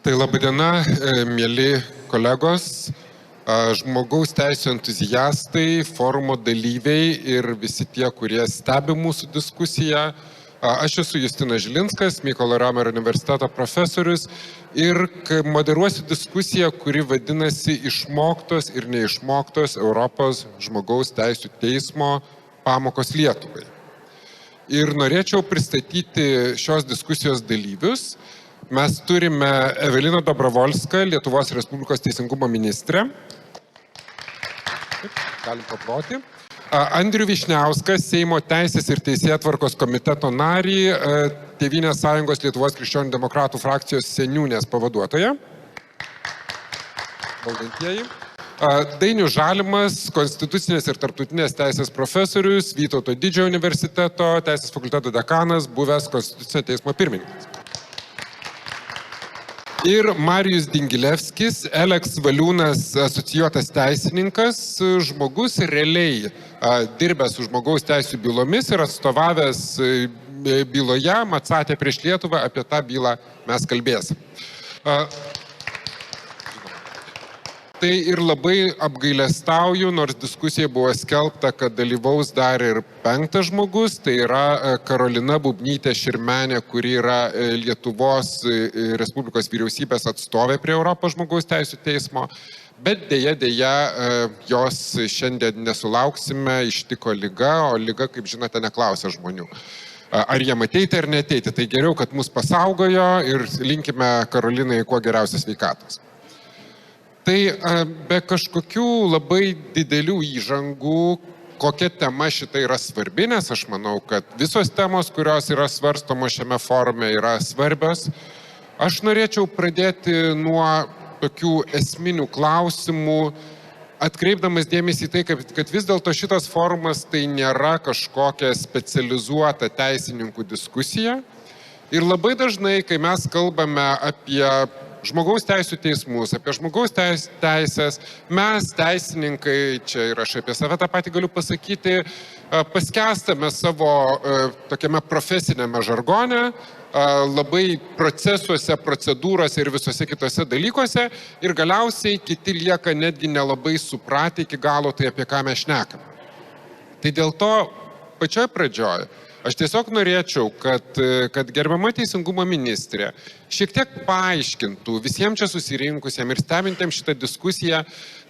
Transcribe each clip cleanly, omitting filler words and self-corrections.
Tai labadiena, mėly kolegos, žmogaus teisų entuziastai, forumo dalyviai ir visi tie, kurie stebi mūsų diskusiją. Aš esu Justinas Žilinskas, Mykolo Romerio universiteto profesorius ir moderuosiu diskusiją, kuri vadinasi Išmoktos ir neišmoktos Europos žmogaus teisų teismo pamokos Lietuvai. Ir norėčiau pristatyti šios diskusijos dalyvius. Mes turime Eveliną Dobrovolską, Lietuvos Respublikos teisingumo ministrę. Galim paploti. Andrių Vyšniauską, Seimo teisės ir teisėtvarkos komiteto narį, Tėvynės sąjungos Lietuvos krikščionių demokratų frakcijos seniūnės pavaduotoja. Valdantieji. Dainių Žalimas, konstitucinės ir tarptautinės teisės profesorius, Vytauto Didžiojo universiteto teisės fakulteto dekanas, buvęs Konstitucinio teismo pirmininkas. Ir Marijus Dingilevskis, Eleks Valiūnas, asocijuotas teisininkas, žmogus realiai dirbęs su žmogaus teisų bylomis ir atstovavęs byloje Macatė prieš Lietuvą, apie tą bylą mes kalbėsim. Tai ir labai apgailestauju, nors diskusija buvo skelbta, kad dalyvaus dar ir 5 žmogus, tai yra Karolina Bubnytė Širmenė, kuri yra Lietuvos Respublikos vyriausybės atstovė prie Europos žmogaus teisų teismo, bet dėja jos šiandien nesulauksime, ištiko liga, o liga, kaip žinote, neklausia žmonių. Ar jiem ateiti ar neateiti, tai geriau, kad mus pasaugojo ir linkime Karolinai kuo geriausios sveikatos. Tai be kažkokių labai didelių įžangų, kokia tema šita yra svarbi, nes aš manau, kad visos temos, kurios yra svarstomos šiame forume, yra svarbios. Aš norėčiau pradėti nuo tokių esminių klausimų, atkreipdamas dėmesį į tai, kad vis dėlto šitas forumas tai nėra kažkokia specializuota teisininkų diskusija. Ir labai dažnai, kai mes kalbame apie žmogaus teisų teismus, apie žmogaus teisės, mes teisininkai, čia ir aš apie save tą patį galiu pasakyti, paskęstame savo tokiame profesinėme žargone, labai procesuose, procedūrose ir visose kitose dalykuose ir galiausiai kiti lieka netgi nelabai supratę iki galo tai, apie ką mes šnekame. Tai dėl to pačioj pradžioj aš tiesiog norėčiau, kad gerbiama teisingumo ministrė šiek tiek paaiškintų visiems čia susirinkusiems ir stebintiems šitą diskusiją,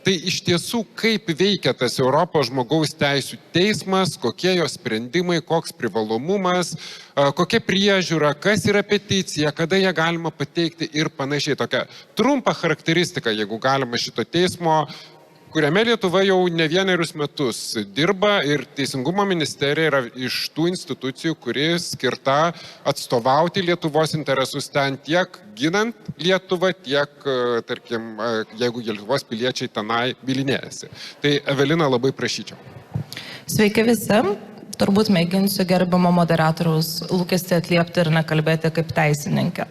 tai iš tiesų kaip veikia tas Europos žmogaus teisų teismas, kokie jo sprendimai, koks privalomumas, kokia priežiūra, kas yra peticija, kada ją galima pateikti ir panašiai. Tokia trumpa charakteristika, jeigu galima šito teismo, kuriame Lietuva jau ne vienerius metus dirba ir Teisingumo ministerija yra iš tų institucijų, kuri skirta atstovauti Lietuvos interesus ten tiek ginant Lietuvą, tiek, tarkim, jeigu Lietuvos piliečiai tenai bylinėjasi. Tai Evelina, labai prašyčiau. Sveiki visi. Turbūt mėginsiu gerbiamo moderatoriaus lūkestį atliepti ir nekalbėti kaip teisininkė.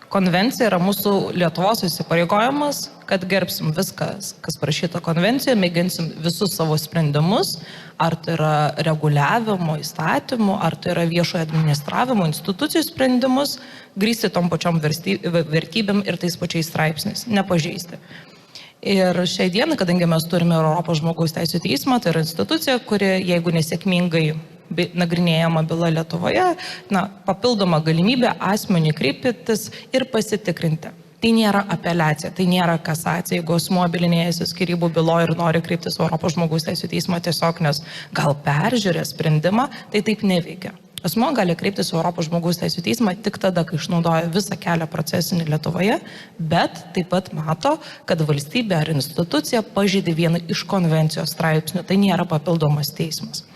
Konvencija yra mūsų Lietuvos įsipareigojimas, kad gerbsim viskas, kas parašyta konvencijoje, mėginsim visus savo sprendimus, ar tai yra reguliavimo įstatymų, ar tai yra viešojo administravimo institucijų sprendimus, grįsti tom pačiom vertybėm ir tais pačiais straipsniais, nepažeisti. Ir šiai dienai, kadangi mes turime Europos žmogaus teisų teismą, tai yra institucija, kuri, jeigu nesėkmingai nagrinėjama byla Lietuvoje, papildoma galimybė asmeniui kreiptis ir pasitikrinti. Tai nėra apeliacija, tai nėra kasacija, jeigu asmuo bylinėjasi skyrybų byloje ir nori kreiptis Europos žmogaus teisų teismą tiesiog, nes gal peržiūrė sprendimą, tai taip neveikia. Asmuo gali kreiptis Europos žmogaus teisų teismą tik tada, kai išnaudoja visą kelią procesinį Lietuvoje, bet taip pat mato, kad valstybė ar institucija pažeidė vieną iš konvencijos straipsnių, tai nėra papildomas teismas.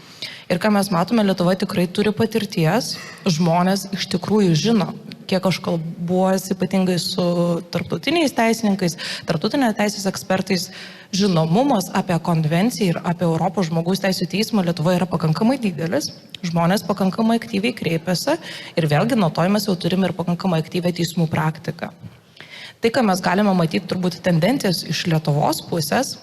Ir ką mes matome, Lietuva tikrai turi patirties, žmonės iš tikrųjų žino, kiek aš kalbuosi ypatingai su tarptautiniais teisininkais, tarptautinės teisės ekspertais, žinomumas apie konvenciją ir apie Europos žmogaus teisų teismą Lietuvoje yra pakankamai didelis, žmonės pakankamai aktyviai kreipiasi ir vėlgi nuo to mes jau turime ir pakankamai aktyvią teismų praktiką. Tai, ką mes galime matyti turbūt tendencijas iš Lietuvos pusės,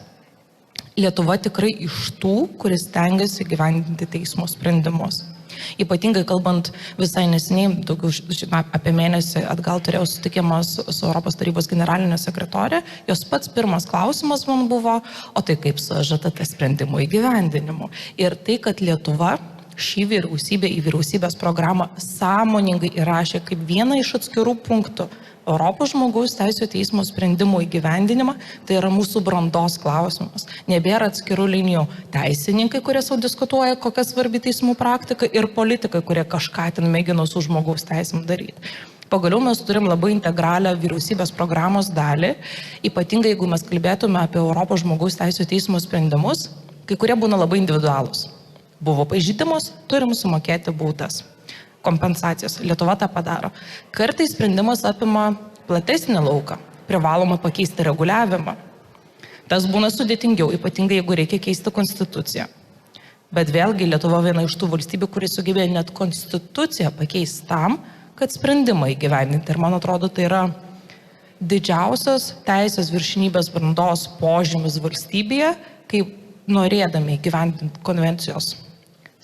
Lietuva tikrai iš tų, kuris stengiasi gyvendinti teismo sprendimus. Ypatingai kalbant visai nesiniai, daugiau apie mėnesį atgal turėjau sutikimą su Europos tarybos generalinė sekretorė, jos pats pirmas klausimas man buvo, o tai kaip su ŽTT sprendimų įgyvendinimu. Ir tai, kad Lietuva šį vyriausybę į vyriausybės programą sąmoningai įrašė kaip vieną iš atskirų punktų Europos žmogaus teisų teismo sprendimų įgyvendinimą, tai yra mūsų brandos klausimas. Nebėra atskirų linijų teisininkai, kurie sau diskutuoja, kokia svarbi teismų praktika, ir politikai, kurie kažką ten mėgino su žmogaus teisėm daryti. Pagaliau mes turim labai integralią vyriausybės programos dalį, ypatingai jeigu mes kalbėtume apie Europos žmogaus teisų teismo sprendimus, kai kurie būna labai individualūs. Buvo pažeidimas, turim sumokėti baudas. Kompensacijas. Lietuva tą padaro. Kartais sprendimas apima platesnį lauką. Privaloma pakeisti reguliavimą. Tas būna sudėtingiau, ypatingai jeigu reikia keisti konstituciją. Bet vėlgi Lietuva viena iš tų valstybių, kuris sugebėjo net konstituciją pakeisti tam, kad sprendimą įgyvendinti. Ir man atrodo, tai yra didžiausias teisės viršenybės brandos požymis valstybėje, kai norėdami įgyvendinti konvencijos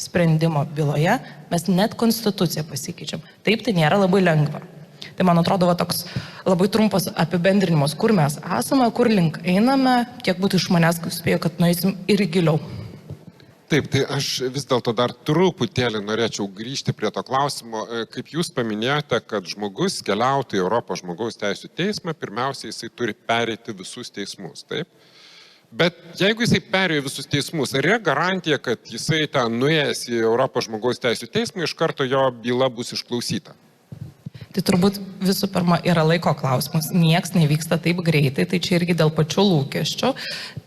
sprendimo byloje, mes net konstituciją pasikeičiam. Taip, tai nėra labai lengva. Tai man atrodo, toks labai trumpas apibendrinimas, kur mes esame, kur link einame, tiek būtų iš manęs, kaip spėjau, kad nueisim ir giliau. Taip, tai aš vis dėlto dar truputėlį norėčiau grįžti prie to klausimo. Kaip jūs paminėjote, kad žmogus keliautų į Europos žmogaus teisų teismą, pirmiausia, jisai turi pereiti visus teismus, taip? Bet jeigu jisai perėjo visus teismus, ar yra garantija, kad jisai ten nuėjęs į Europos žmogaus teisų teismą, iš karto jo byla bus išklausyta? Tai turbūt visų pirma yra laiko klausimas. Nieks nevyksta taip greitai, tai čia irgi dėl pačių lūkesčių.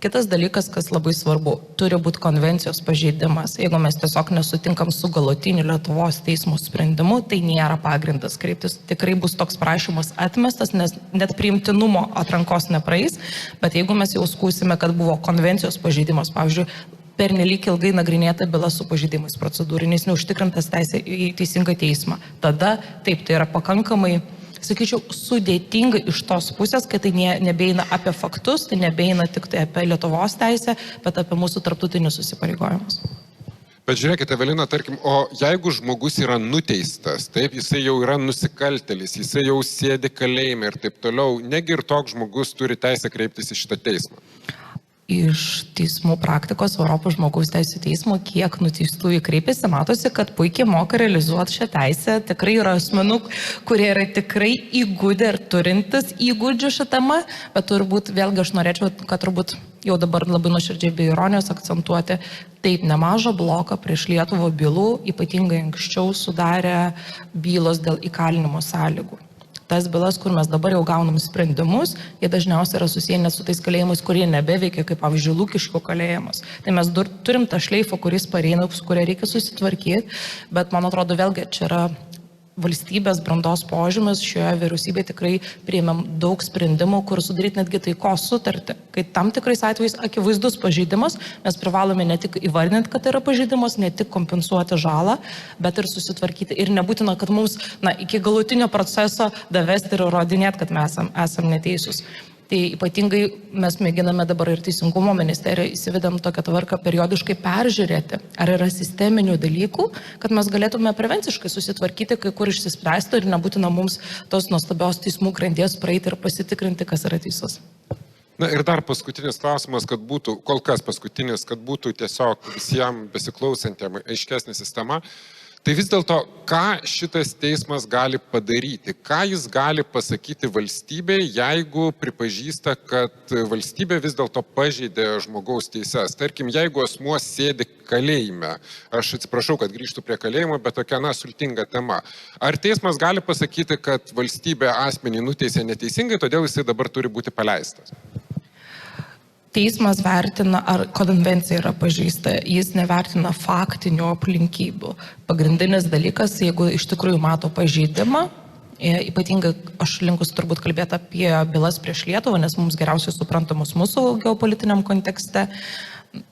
Kitas dalykas, kas labai svarbu, turi būti konvencijos pažeidimas. Jeigu mes tiesiog nesutinkam su galutiniu Lietuvos teismo sprendimu, tai nėra pagrindas kreiptis. Tikrai bus toks prašymas atmestas, nes net priimtinumo atrankos nepraeis. Bet jeigu mes jau skūsime, kad buvo konvencijos pažeidimas, pavyzdžiui, pernelyg ilgai nagrinėta byla su pažeidimais procedūriniais, neužtikrintas teisė į teisingą teismą. Tada taip, tai yra pakankamai, sakyčiau, sudėtinga iš tos pusės, kad tai nebeina apie faktus, tai nebeina tik tai apie Lietuvos teisę, bet apie mūsų tarptautinius įsipareigojimus. Bet žiūrėkite, Evelina, tarkim, o jeigu žmogus yra nuteistas, taip, jisai jau yra nusikaltėlis, jisai jau sėdi kalėjime ir taip toliau, negi ir toks žmogus turi teisę kreiptis į šitą teismą? Iš teismų praktikos Europos žmogaus teisų teismo, kiek nuteistųjų kreipiasi, matosi, kad puikiai moka realizuoti šią teisę. Tikrai yra asmenų, kurie yra tikrai įgūdę ir turintis įgūdžių šitama, bet turbūt vėlgi aš norėčiau, kad turbūt jau dabar labai nuoširdžiai be ironijos akcentuoti, taip nemažą bloką prieš Lietuvą bylų, ypatingai anksčiau sudarė bylos dėl įkalinimo sąlygų. Tas bylas, kur mes dabar jau gaunam sprendimus, jie dažniausiai yra susiję net su tais kalėjimais, kurie nebeveikia, kaip pavyzdžiui Lukiškių kalėjimas. Tai mes turim tą šleifą, kuris pareina, su kuria reikia susitvarkyti, bet man atrodo vėlgi čia yra valstybės brandos požymis. Šioje vyriausybėje tikrai priėmėm daug sprendimų, kur sudaryti netgi taikos sutartį. Kai tam tikrais atvejais akivaizdus pažeidimas, mes privalome ne tik įvardinti, kad tai yra pažeidimas, ne tik kompensuoti žalą, bet ir susitvarkyti. Ir nebūtina, kad mums iki galutinio proceso davesti ir įrodinėti, kad mes esam neteisūs. Tai ypatingai mes mėginame dabar ir Teisingumo ministerijoje įsivedam tokią tvarką periodiškai peržiūrėti, ar yra sisteminių dalykų, kad mes galėtume prevenciškai susitvarkyti, kai kur išsispręsti ir nebūtina mums tos nuostabios teismų grandies praeiti ir pasitikrinti, kas yra teisus. Na ir dar paskutinis klausimas, kad būtų, kol kas paskutinis, kad būtų tiesiog visiems besiklausantiem aiškesnė sistema. Tai vis dėlto, ką šitas teismas gali padaryti, ką jis gali pasakyti valstybei, jeigu pripažįsta, kad valstybė vis dėlto pažeidė žmogaus teises. Tarkim, jeigu asmuo sėdi kalėjime, aš atsiprašau, kad grįžtų prie kalėjimo, bet tokia sultinga tema. Ar teismas gali pasakyti, kad valstybė asmenį nuteisė neteisingai, todėl jisai dabar turi būti paleistas? Teismas vertina, ar konvencija yra pažeista, jis nevertina faktinių aplinkybių. Pagrindinis dalykas, jeigu iš tikrųjų mato pažeidimą, ypatingai aš linkus turbūt kalbėti apie bylas prieš Lietuvą, nes mums geriausiai suprantamos mūsų geopolitiniam kontekste,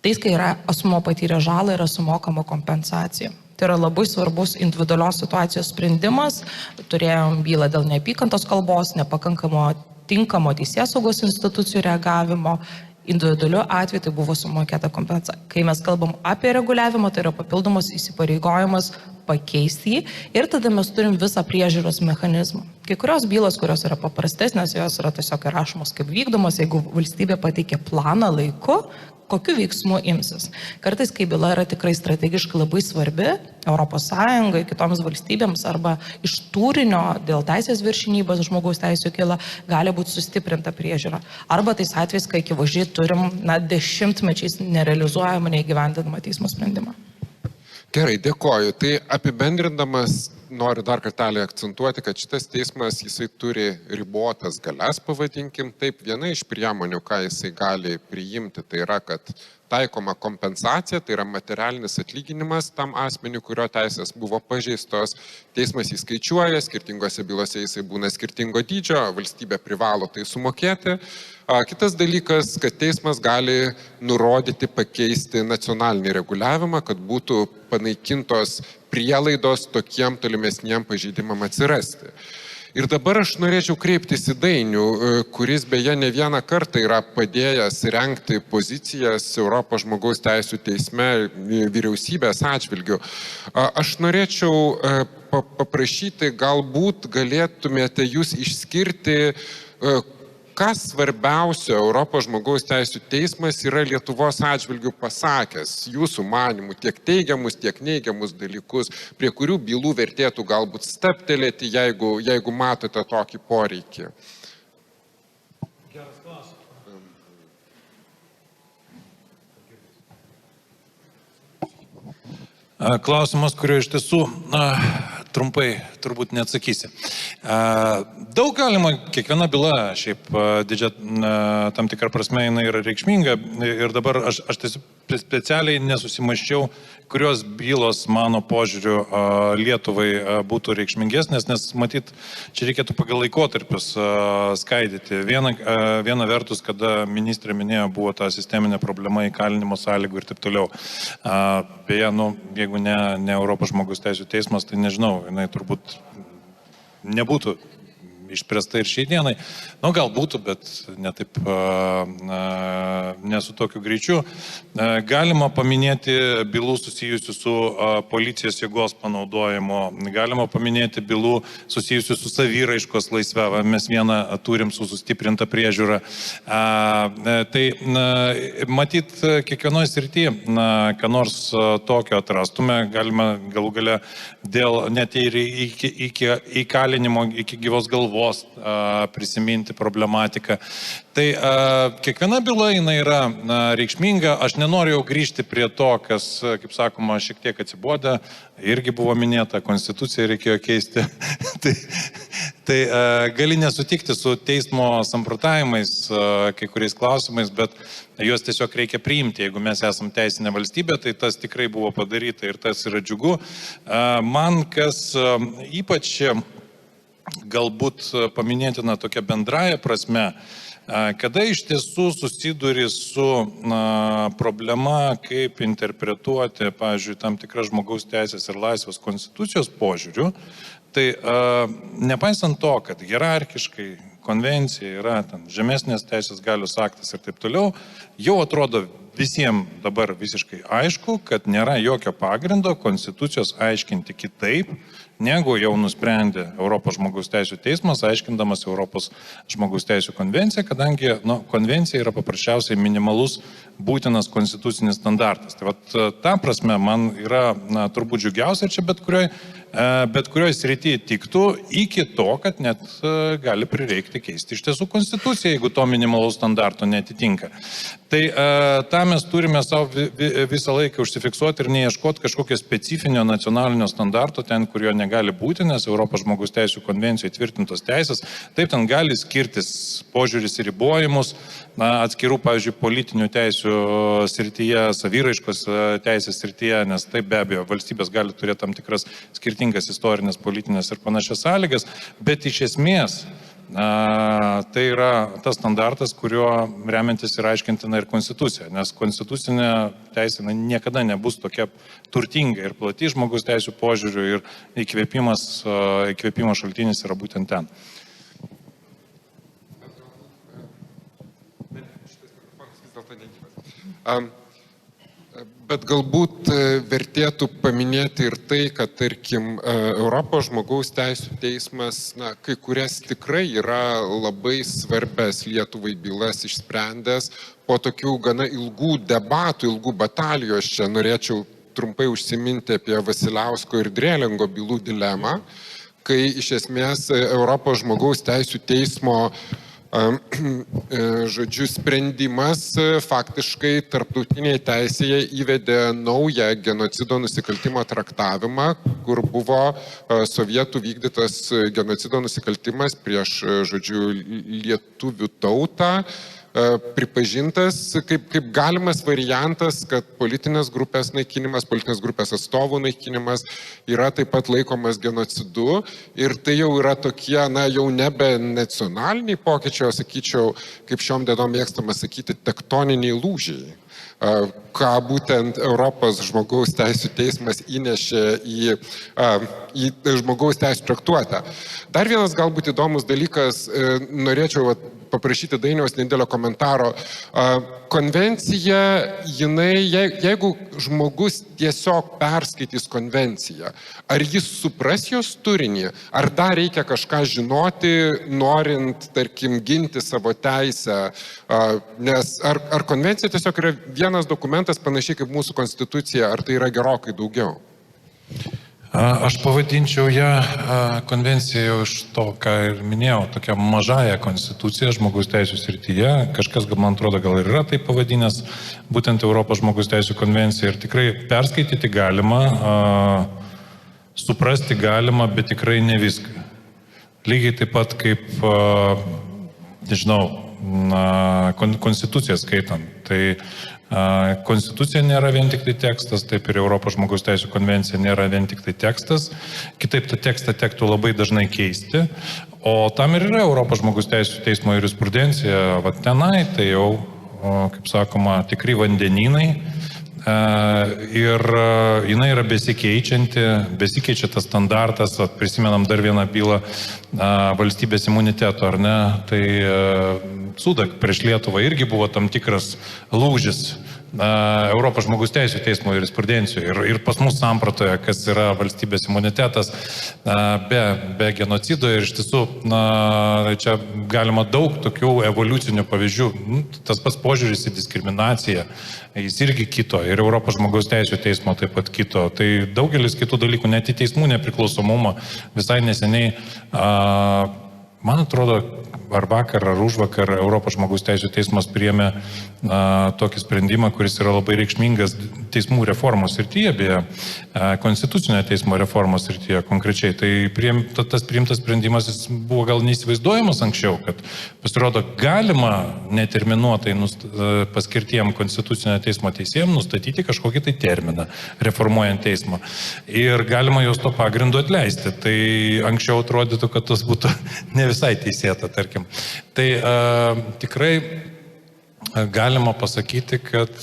tais, kai asmuo patyrė žalą, yra sumokama kompensacija. Tai yra labai svarbus individualios situacijos sprendimas. Turėjom bylą dėl neapykantos kalbos, nepakankamo tinkamo teisėsaugos institucijų reagavimo. Individualiu atveju tai buvo sumokėta kompensacija. Kai mes kalbam apie reguliavimą, tai yra papildomas įsipareigojimas pakeisti jį ir tada mes turim visą priežiūros mechanizmą. Kai kurios bylos, kurios yra paprastesnės, jos yra tiesiog įrašomos kaip vykdomos, jeigu valstybė pateikia planą laiku, kokiu veiksmu imsis. Kartais, kai byla yra tikrai strategiškai labai svarbi ES, kitoms valstybėms arba iš turinio dėl teisės viršinybės žmogaus teisų kyla, gali būti sustiprinta priežiūra. Arba tais atvejais, kai akivaizdžiai turim dešimtmečiais nerealizuojamą, neįgyvendinamą teismo sprendimą. Gerai, dėkoju. Tai apibendrindamas noriu dar kartelį akcentuoti, kad šitas teismas jisai turi ribotas galias, pavadinkim taip. Viena iš priemonių, ką jisai gali priimti, tai yra, kad taikoma kompensacija, tai yra materialinis atlyginimas tam asmeniu, kurio teisės buvo pažeistos. Teismas įskaičiuoja, skirtingose bylose jisai būna skirtingo dydžio, valstybė privalo tai sumokėti. Kitas dalykas, kad teismas gali nurodyti pakeisti nacionalinį reguliavimą, kad būtų panaikintos prielaidos tokiem tolimesniem pažeidimam atsirasti. Ir dabar aš norėčiau kreiptis į Dainių, kuris beje ne vieną kartą yra padėjęs rengti pozicijas Europos žmogaus teisų teisme vyriausybės atžvilgiu. Aš norėčiau paprašyti, galbūt galėtumėte jūs išskirti, kas svarbiausio Europos žmogaus teisų teismas yra Lietuvos atžvilgių pasakęs, jūsų manimų, tiek teigiamus, tiek neigiamus dalykus, prie kurių bylų vertėtų galbūt stabtelėti, jeigu matote tokį poreikį. Geras klausimas. Klausimas, kurio iš tiesų trumpai turbūt neatsakysi. Daug galima, kiekviena byla, šiaip tam tikrą prasme jinai yra reikšminga ir dabar aš tiesiog specialiai nesusimaščiau, kurios bylos mano požiūriu Lietuvai būtų reikšmingesnės, nes matyt, čia reikėtų pagal laikotarpius skaidyti. Viena vertus, kada ministrė minėjo, buvo ta sisteminė problema įkalinimo sąlygų ir taip toliau. Beje, jeigu ne Europos žmogaus teisų teismas, tai nežinau, jinai turbūt nebūtų išspręsta ir šiai dienai. Gal būtų, bet netaip, nesu tokiu greičiu. Galima paminėti bylų susijusių su policijos jėgos panaudojimu, galima paminėti bylų susijusių su savyraiškos laisve, mes vieną turim su sustiprinta priežiūra. Tai matyt, kiekvienoje srityje, ką nors tokio atrastume, galima galų gale dėl net ir iki įkalinimo, iki gyvos galvos prisiminti problematiką. Tai kiekviena byla jinai yra reikšminga. Aš nenoriu jau grįžti prie to, kas, kaip sakoma, šiek tiek atsibodę. Irgi buvo minėta, konstituciją reikėjo keisti. Tai gali nesutikti su teismo samprotavimais kai kuriais klausimais, bet juos tiesiog reikia priimti. Jeigu mes esam teisinė valstybė, tai tas tikrai buvo padaryta ir tas yra džiugu. Man kas ypač galbūt paminėtina tokia bendraja prasme, kada iš tiesų susiduri su problema, kaip interpretuoti, pavyzdžiui, tam tikras žmogaus teisės ir laisvės konstitucijos požiūrių, tai nepaisant to, kad hierarchiškai konvencija yra ten žemesnės teisės galios aktas ir taip toliau, jau atrodo visiems dabar visiškai aišku, kad nėra jokio pagrindo konstitucijos aiškinti kitaip, negu jau nusprendė Europos žmogaus teisų teismas, aiškindamas Europos žmogaus teisų konvenciją, kadangi konvencija yra paprasčiausiai minimalus būtinas konstitucinis standartas. Tai ta prasme man yra turbūt džiugiausia ir čia bet kurioje srityje tiktų, iki to, kad net gali prireikti keisti iš tiesų konstituciją, jeigu to minimalaus standarto netitinka. Tai tą mes turime savo visą laiką užsifiksuoti ir neieškoti kažkokio specifinio nacionalinio standarto ten, kurio negali būti, nes Europos žmogaus teisų konvencijoje tvirtintos teisės, taip ten gali skirtis požiūris į ribojimus, atskirų, pavyzdžiui, politinių teisių srityje, savyraiškos teisės srityje, nes taip be abejo valstybės gali turėti tam tikras skirtingas istorinės, politinės ir panašias sąlygas, bet iš esmės tai yra tas standartas, kuriuo remiantis yra aiškintina ir konstitucija, nes konstitucinė teisė niekada nebus tokia turtinga ir plati žmogaus teisų požiūrių ir įkvėpimo šaltinis yra būtent ten. Bet galbūt vertėtų paminėti ir tai, kad, tarkim, Europos žmogaus teisų teismas, kai kurias tikrai yra labai svarbes Lietuvai bylas išsprendęs po tokių gana ilgų debatų, ilgų batalijos. Čia norėčiau trumpai užsiminti apie Vasiliausko ir Drėlingo bylų dilemą, kai iš esmės Europos žmogaus teisų teismo žodžiu, sprendimas faktiškai tarptautinėje teisėje įvedė naują genocido nusikaltimo traktavimą, kur buvo sovietų vykdytas genocido nusikaltimas prieš, žodžiu, lietuvių tautą, pripažintas kaip galimas variantas, kad politinės grupės naikinimas, politinės grupės atstovų naikinimas yra taip pat laikomas genocidu ir tai jau yra tokie, jau nebe nacionaliniai pokyčiai, o sakyčiau, kaip šiom dienom mėgstama sakyti, tektoniniai lūžiai, ką būtent Europos žmogaus teisų teismas įnešė į žmogaus teisų traktuotę. Dar vienas galbūt įdomus dalykas, norėčiau paprašyti Dainiaus nedidelio komentaro. Konvencija, jeigu žmogus tiesiog perskaitys konvenciją, ar jis supras jos turinį, ar dar reikia kažką žinoti, norint, tarkim, ginti savo teisę, nes ar konvencija tiesiog yra vienas dokumentas panašiai kaip mūsų konstitucija, ar tai yra gerokai daugiau? Aš pavadinčiau ją konvenciją iš to, ką ir minėjau, tokia mažąją konstituciją žmogaus teisų srityje. Kažkas, man atrodo, gal ir yra tai pavadinęs, būtent Europos žmogaus teisų konvencija. Ir tikrai perskaityti galima, suprasti galima, bet tikrai ne viską. Lygiai taip pat kaip, nežinau, konstituciją skaitant. Tai konstitucija nėra vien tik tai tekstas, taip ir Europos žmogaus teisų konvencija nėra vien tik tai tekstas. Kitaip tą tekstą tektų labai dažnai keisti. O tam ir yra Europos žmogaus teisų teismo jurisprudencija. Va tenai tai jau, kaip sakoma, tikri vandenynai. Ir jinai yra besikeičia tas standartas. Prisimenam dar vieną bylą valstybės imuniteto, ar ne? Tai Sudak prieš Lietuvą irgi buvo tam tikras lūžis Europos žmogaus teisų teismo jurisprudencijoje. Ir pas mus sampratoje, kas yra valstybės imunitetas be genocido. Ir iš tiesų, čia galima daug tokių evoliucinių pavyzdžių. Tas pats požiūris į diskriminaciją, jis irgi kito. Ir Europos žmogaus teisų teismo taip pat kito. Tai daugelis kitų dalykų, net į teismų nepriklausomumą. Visai neseniai, man atrodo, ar vakar, ar užvakar Europos žmogaus teisų teismas priėmė tokį sprendimą, kuris yra labai reikšmingas teismų reformos srityje, beje, konstitucinio teismo reformos srityje konkrečiai. Tai tas priimtas sprendimas jis buvo gal neįsivaizduojamas anksčiau, kad pasirodo galima neterminuotai paskirtiem konstitucinio teismo teisėjams nustatyti kažkokį tai terminą, reformuojant teismą. Ir galima jos to pagrindu atleisti. Tai anksčiau atrodytų, kad tas būtų ne visai teisėta, tarkim. Tai tikrai galima pasakyti, kad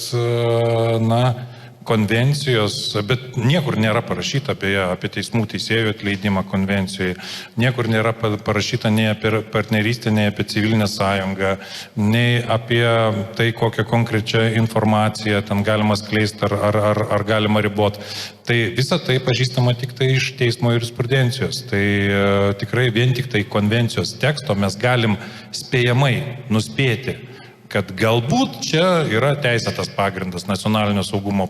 konvencijos, bet niekur nėra parašyta apie teismų teisėjų atleidimą konvencijoje, niekur nėra parašyta nei apie partnerystę, nei apie civilinę sąjungą, nei apie tai, kokią konkrečią informaciją ten galima skleisti ar galima riboti. Tai visa tai pažįstama tik tai iš teismo jurisprudencijos. Tai tikrai vien tik tai konvencijos teksto mes galim spėjamai nuspėti, kad galbūt čia yra teisėtas pagrindas nacionalinio saugumo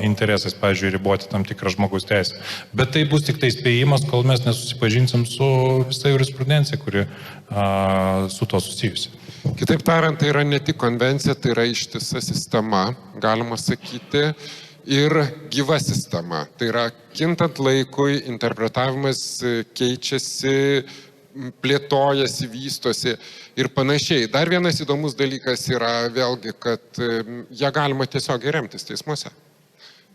interesais, pavyzdžiui, riboti tam tikrą žmogaus teisę. Bet tai bus tik tai spėjimas, kol mes nesusipažinsim su visa jurisprudencija, kuri su to susijusi. Kitaip tariant, tai yra ne tik konvencija, tai yra ištisa sistema, galima sakyti, ir gyva sistema. Tai yra kintant laikui, interpretavimas keičiasi, plėtojasi, vystosi ir panašiai. Dar vienas įdomus dalykas yra vėlgi, kad ją galima tiesiog remtis teismuose.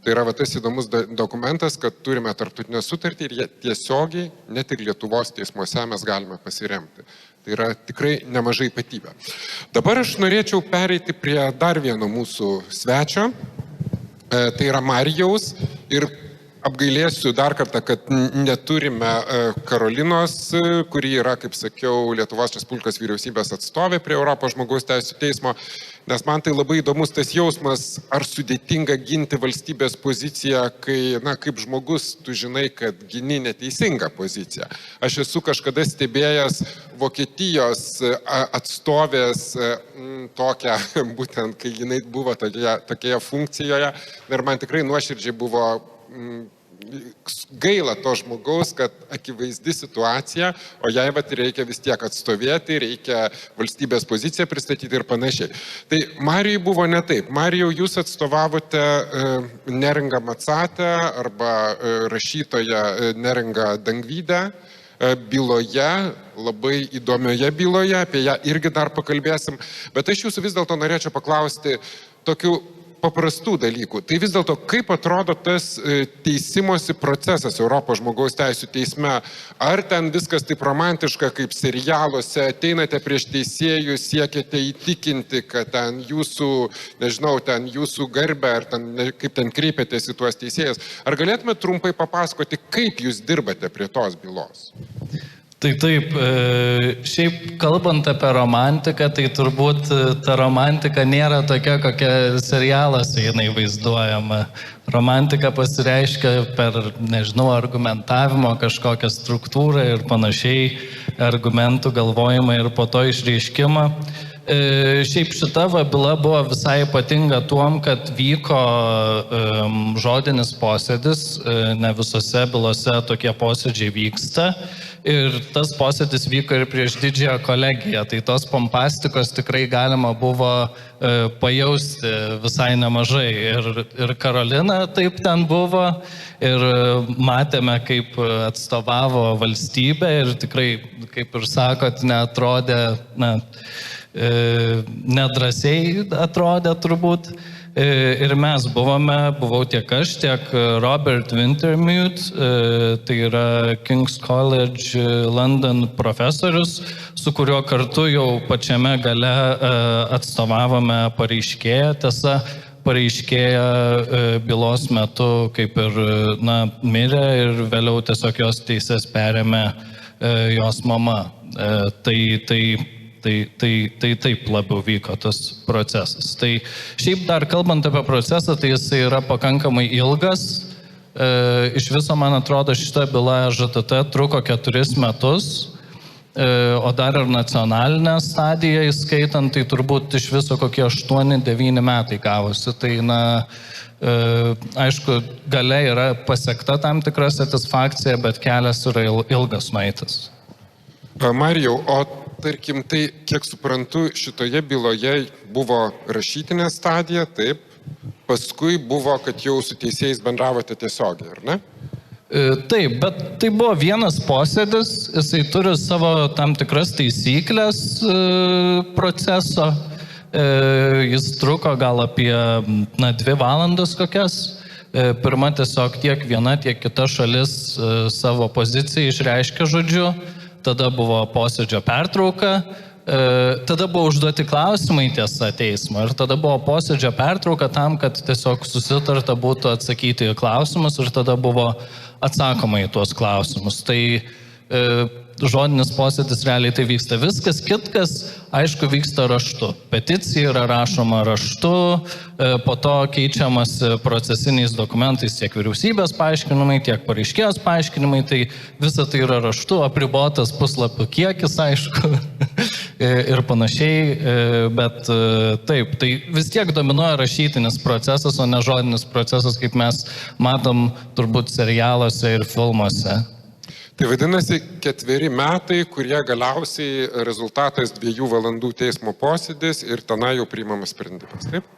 Tai yra tas įdomus dokumentas, kad turime tarptautinę sutartį ir tiesiogiai, net ir Lietuvos teismuose mes galime pasiremti. Tai yra tikrai nemažai ypatybė. Dabar aš norėčiau pereiti prie dar vieno mūsų svečio. Tai yra Marijaus ir apgailėsiu dar kartą, kad neturime Karolinos, kuri yra, kaip sakiau, Lietuvos Respublikos vyriausybės atstovė prie Europos žmogaus teisų teismo, nes man tai labai įdomus tas jausmas, ar sudėtinga ginti valstybės poziciją, kai, kaip žmogus, tu žinai, kad gini neteisingą poziciją. Aš esu kažkada stebėjęs Vokietijos atstovės tokią, būtent kai jinai buvo tokioje funkcijoje, ir man tikrai nuoširdžiai buvo gaila to žmogaus, kad akivaizdi situacija, o jai reikia vis tiek atstovėti, reikia valstybės poziciją pristatyti ir panašiai. Tai Marijai buvo ne taip. Marijau, jūs atstovavote Neringą Matsatę arba rašytoją Neringą Dangvydę byloje, labai įdomioje byloje, apie ją irgi dar pakalbėsim, bet aš jūsų vis dėlto norėčiau paklausti tokių paprastų dalykų. Tai vis dėlto, kaip atrodo tas teisimosi procesas Europos žmogaus teisų teisme? Ar ten viskas taip romantiška, kaip serialuose, ateinate prieš teisėjus, siekiate įtikinti, kad ten jūsų, nežinau, ten jūsų garbę, ar ten, kaip ten kreipiatės į tuos teisėjus? Ar galėtume trumpai papasakoti, kaip jūs dirbate prie tos bylos? Tai taip, šiaip kalbant apie romantiką, tai turbūt ta romantika nėra tokia, kokia serialuose jinai vaizduojama. Romantika pasireiškia per, nežinau, argumentavimo kažkokią struktūrą ir panašiai, argumentų galvojimą ir po to išreiškimą. Šiaip šita byla buvo visai ypatinga tuom, kad vyko žodinis posėdis, ne visose bylose tokie posėdžiai vyksta. Ir tas posėdis vyko ir prieš didžiąją kolegiją, tai tos pompastikos tikrai galima buvo pajausti visai nemažai. Ir Karolina taip ten buvo, ir matėme, kaip atstovavo valstybę ir tikrai, kaip ir sakot, neatrodė, nedrasiai atrodė turbūt. Ir mes buvau tiek aš, tiek Robert Wintermute, tai yra King's College London profesorius, su kuriuo kartu jau pačiame gale atstovavome pareiškėją. Tiesa, pareiškėja bylos metu kaip ir mirė ir vėliau tiesiog jos teises perėmė jos mama. Tai taip labiau vyko tas procesas. Tai šiaip dar kalbant apie procesą, tai jis yra pakankamai ilgas. Iš viso, man atrodo, šita byla ŽTT truko 4 metus, o dar ir nacionalinę stadiją įskaitant, tai turbūt iš viso kokie 8-9 metai gavosi. Tai, aišku, gale yra pasiekta tam tikra satisfakcija, bet kelias yra ilgas nueitas. Marijau, o tarkim, tai, kiek suprantu, šitoje byloje buvo rašytinė stadija, taip, paskui buvo, kad jau su teisėjais bendravote tiesiogiai, ar ne? Taip, bet tai buvo vienas posėdis, jisai turi savo tam tikras taisyklės proceso, jis truko gal apie 2 valandas kokias. Pirma tiesiog tiek viena, tiek kita šalis savo poziciją išreiškė žodžiu. Tada buvo posėdžio pertrauka, tada buvo užduoti klausimai tiesa teismo ir tada buvo posėdžio pertrauka tam, kad tiesiog susitarta būtų atsakyti į klausimus ir tada buvo atsakoma į tuos klausimus. Tai žodinis posėdis realiai tai vyksta. Viskas kitkas, aišku, vyksta raštu. Peticija yra rašoma raštu, po to keičiamas procesiniais dokumentais tiek vyriausybės paaiškinimai, tiek pareiškėjos paaiškinimai, tai visa tai yra raštu, apribotas puslapių kiekis, aišku, ir panašiai, bet taip, tai vis tiek dominuoja rašytinis procesas, o ne žodinis procesas, kaip mes matom turbūt serialuose ir filmuose. Tai vadinasi 4 metai, kurie galiausiai rezultatas 2 valandų teismo posėdis ir tenai jau priimamas sprendimas, taip?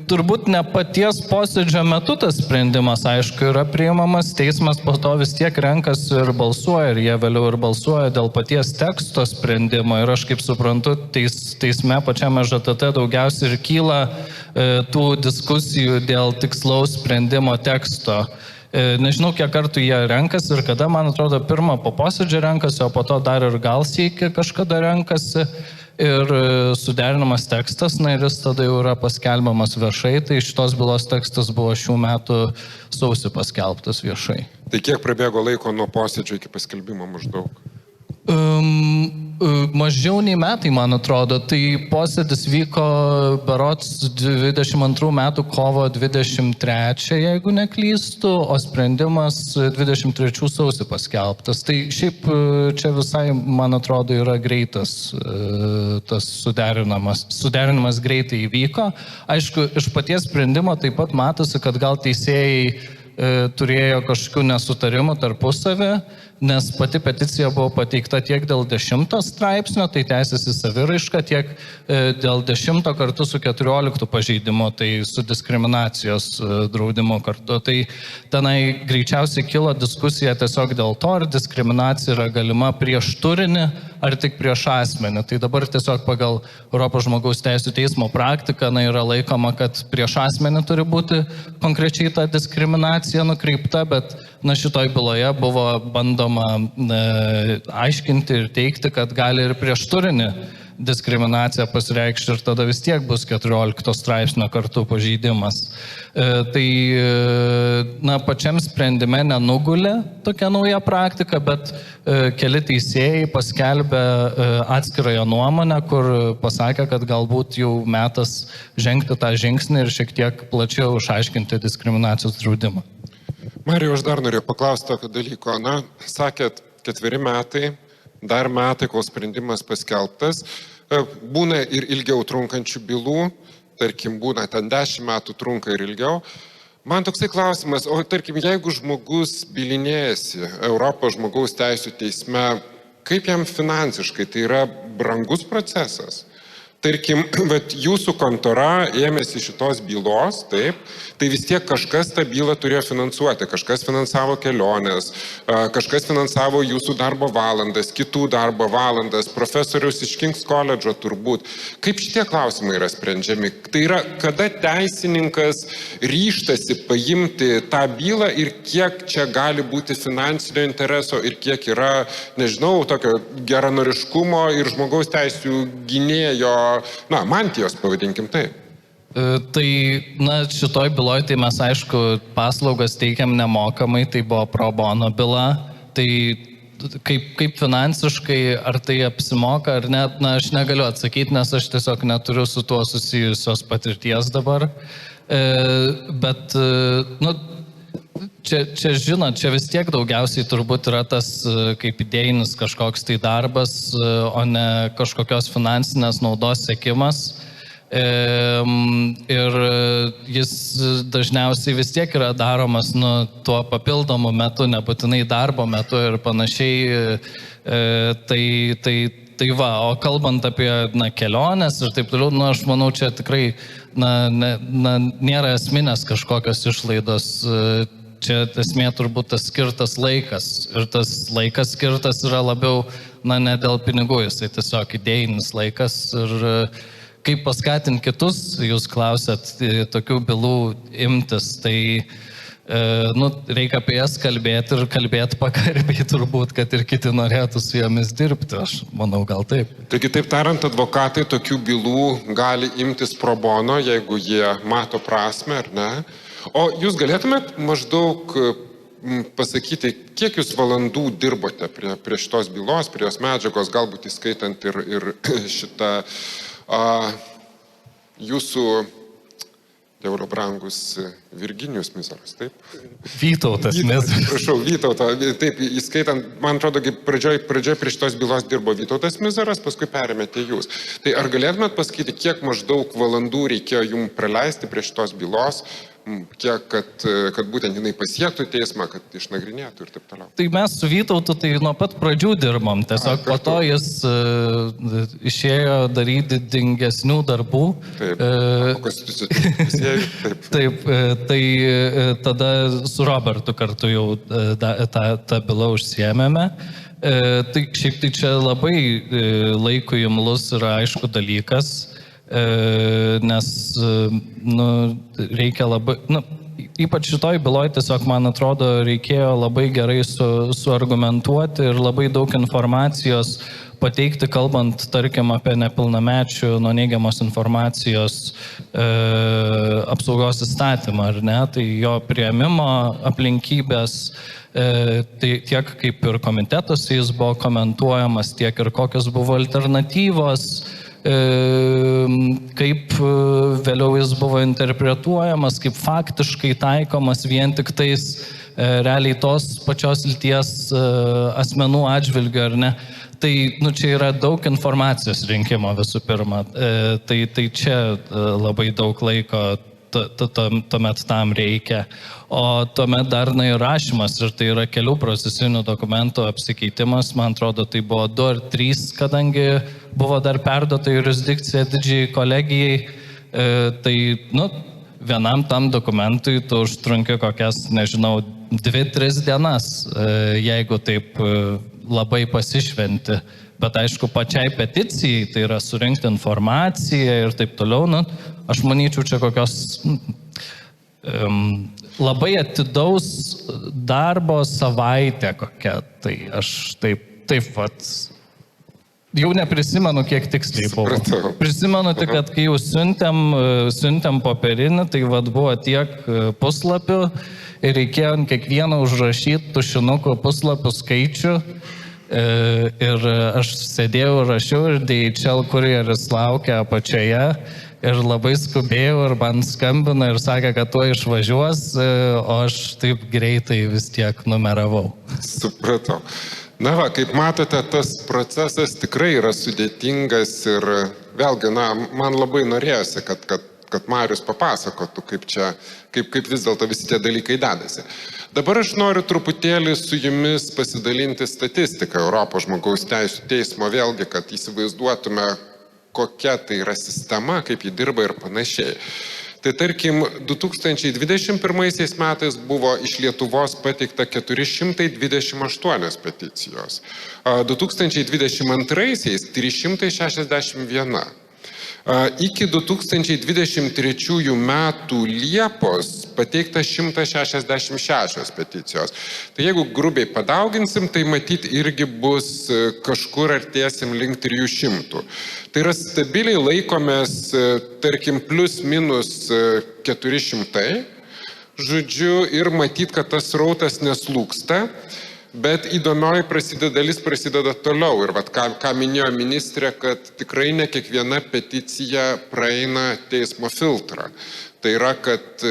Turbūt ne paties posėdžio metu tas sprendimas, aišku, yra priimamas, teismas po to vis tiek renkasi ir balsuoja, ir jie vėliau ir balsuoja dėl paties teksto sprendimo. Ir aš kaip suprantu, teisme pačiame ŽTT daugiausiai ir kyla tų diskusijų dėl tikslaus sprendimo teksto. Nežinau, kiek kartų jie renkasi ir kada, man atrodo, pirmą po posėdžio renkasi, o po to dar ir gal sykį kažkada renkasi. ir suderinamas tekstas, na ir jis tada jau yra paskelbiamas viešai, tai šitos bylos tekstas buvo šių metų sausį paskelbtas viešai. Tai kiek prabėgo laiko nuo posėdžio iki paskelbimo maždaug? Mažiau nei metai, man atrodo. Tai posėdis vyko berods 22 metų kovo 23, jeigu neklystu, o sprendimas 23 sausį paskelbtas. Tai šiaip čia visai, man atrodo, yra greitas tas suderinimas greitai įvyko. Aišku, iš paties sprendimo taip pat matosi, kad gal teisėjai turėjo kažkokių nesutarimų tarpusavį, nes pati peticija buvo pateikta tiek dėl 10 straipsnio, tai teisės į saviraišką, tiek dėl 10 kartu su 14 pažeidimu, tai su diskriminacijos draudimu kartu. Tai tenai greičiausiai kilo diskusija tiesiog dėl to, ar diskriminacija yra galima prieš turinį, ar tik prieš asmenį. Tai dabar tiesiog pagal Europos žmogaus teisų teismo praktiką yra laikoma, kad prieš asmenį turi būti konkrečiai ta diskriminacija nukreipta, bet šitoj byloje buvo bandoma aiškinti ir teikti, kad gali ir prieš turinį diskriminacija pasireikšti ir tada vis tiek bus 14 straipsnio kartu pažeidimas. Tai pačiam sprendime nenugulė tokia nauja praktika, bet keli teisėjai paskelbė atskirąją nuomonę, kur pasakė, kad galbūt jau metas žengti tą žingsnį ir šiek tiek plačiau išaiškinti diskriminacijos draudimą. Marijau, aš dar norėjau paklausti tokio dalyko. Sakėt, 4 metai, dar metai, kol sprendimas paskelbtas. Būna ir ilgiau trunkančių bylų, tarkim, būna ten 10 metų trunka ir ilgiau. Man toksai klausimas, o tarkim, jeigu žmogus bylinėjasi Europos žmogaus teisų teisme, kaip jam finansiškai, tai yra brangus procesas? Tarkim, bet jūsų kontora ėmėsi šitos bylos, taip, tai vis tiek kažkas tą bylą turėjo finansuoti, kažkas finansavo keliones, kažkas finansavo jūsų darbo valandas, kitų darbo valandas, profesoriaus iš King's College'o turbūt. Kaip šitie klausimai yra sprendžiami? Tai yra, kada teisininkas ryžtasi paimti tą bylą ir kiek čia gali būti finansinio intereso ir kiek yra, nežinau, tokio geranoriškumo ir žmogaus teisų gynėjo mantijos, pavadinkim taip. Tai, šitoj byloj, tai mes, aišku, paslaugas teikiam nemokamai, tai buvo pro bono byla. Tai kaip finansiškai, ar tai apsimoka, ar ne, aš negaliu atsakyti, nes aš tiesiog neturiu su tuo susijusios patirties dabar. Bet, čia žinot, čia vis tiek daugiausiai turbūt yra tas kaip idėjinis kažkoks tai darbas, o ne kažkokios finansinės naudos siekimas. Ir jis dažniausiai vis tiek yra daromas tuo papildomu metu, nebūtinai darbo metu ir panašiai. Tai va, o kalbant apie keliones ir taip toliau, aš manau, čia tikrai nėra esminės kažkokios išlaidos. Čia esmė turbūt tas skirtas laikas. Ir tas laikas skirtas yra labiau, ne dėl pinigų, jisai tiesiog idėjinis laikas. Ir kaip paskatinti kitus, jūs klausėt, tokių bylų imtis, tai reikia apie jas kalbėti ir kalbėti pagarbiai turbūt, kad ir kiti norėtų su jomis dirbti. Aš manau, gal taip. Taigi, taip tariant, advokatai tokių bylų gali imtis pro bono, jeigu jie mato prasmę, ar ne? O jūs galėtumėt maždaug pasakyti, kiek jūs valandų dirbote prie šitos bylos, prie jos medžiagos, galbūt įskaitant ir šitą jūsų Dievo brangus Virginijus Mizaras, taip? Vytautas Mizaras. Prašau, Vytauto, taip, įskaitant, man atrodo, pradžioj prie šitos bylos dirbo Vytautas Mizaras, paskui perėmėte jūs. Tai ar galėtumėt pasakyti, kiek maždaug valandų reikėjo jums praleisti prie šitos bylos, kiek, kad būtent jinai pasiektų teismą, kad išnagrinėtų ir taip toliau? Tai mes su Vytautu tai nuo pat pradžių dirbom, tiesiog po to jis išėjo daryti dingesnių darbų. Taip, taip, tai tada su Robertu kartu jau tą bylą užsiėmėme. Tai šiaip tai čia labai laikui imlus yra aišku dalykas. Nes reikia labai, ypač šitoj byloj tiesiog, man atrodo, reikėjo labai gerai suargumentuoti ir labai daug informacijos pateikti, kalbant, tarkim, apie nepilnamečių nuo neigiamos informacijos apsaugos įstatymą, ar ne? Tai jo priėmimo aplinkybės, tai tiek kaip ir komitetuose jis buvo komentuojamas, tiek ir kokios buvo alternatyvos, kaip vėliau jis buvo interpretuojamas, kaip faktiškai taikomas vien tik tais realiai tos pačios lyties asmenų atžvilgiu, ar ne. Tai čia yra daug informacijos rinkimo visų pirma. Tai čia labai daug laiko tuomet tam reikia. O tuomet dar ir rašymas, ir tai yra kelių procesinių dokumentų apsikeitimas. Man atrodo, tai buvo 2 ar 3, kadangi buvo dar perduota jurisdikcija didžiai kolegijai. Tai, vienam tam dokumentui tu užtrunki kokias, nežinau, 2-3 dienas, jeigu taip labai pasišventi. Bet aišku, pačiai peticijai, tai yra surinkti informaciją ir taip toliau, aš manyčiau, čia kokios labai atidaus darbo savaitė kokia. Tai aš taip vat, jau neprisimenu, kiek tiksliai buvo. Prisimenu tik, kad kai jau siuntėm popierinį, tai vat buvo tiek puslapių ir reikėjo ant kiekvieno užrašyti tušinukų puslapių skaičių. Ir aš sėdėjau, rašiau ir DHL kurjeris laukia apačioje ir labai skubėjau ir man skambino ir sakė, kad tuo išvažiuos, o aš taip greitai vis tiek numeravau. Supratau. Na va, kaip matote, tas procesas tikrai yra sudėtingas ir vėlgi, man labai norėjosi, kad Marius papasakotų, kaip vis dėlto visi tie dalykai dedasi. Dabar aš noriu truputėlį su jumis pasidalinti statistiką Europos žmogaus teisų teismo, vėlgi, kad įsivaizduotume, kokia tai yra sistema, kaip ji dirba ir panašiai. Tai tarkim, 2021 metais buvo iš Lietuvos pateikta 428 peticijos, 2022 361. Iki 2023 metų Liepos pateikta 166 peticijos. Tai jeigu grubiai padauginsim, tai matyt irgi bus kažkur artėsim link 300. Tai yra stabiliai laikomės, tarkim, plus minus 400, žodžiu, ir matyt, kad tas srautas neslūksta. Bet įdomioji dalis prasideda toliau ir ką minėjo ministrė, kad tikrai ne kiekviena peticija praeina teismo filtrą. Tai yra, kad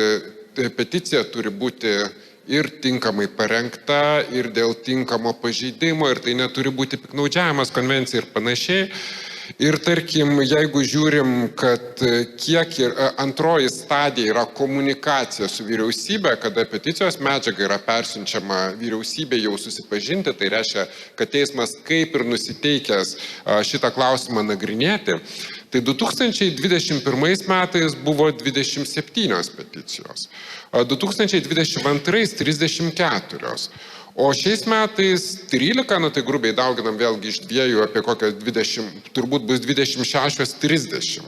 peticija turi būti ir tinkamai parengta, ir dėl tinkamo pažeidimo, ir tai neturi būti piktnaudžiavimas konvencija ir panašiai. Ir tarkim, jeigu žiūrim, kad kiek antroji stadija yra komunikacija su vyriausybė, kada peticijos medžiaga yra persiunčiama vyriausybė jau susipažinti, tai reiškia, kad teismas kaip ir nusiteikęs šitą klausimą nagrinėti, tai 2021 metais buvo 27 peticijos, 2022 34. O šiais metais 13, tai grubiai dauginam vėlgi iš 2 apie kokią 20, turbūt bus 26-30.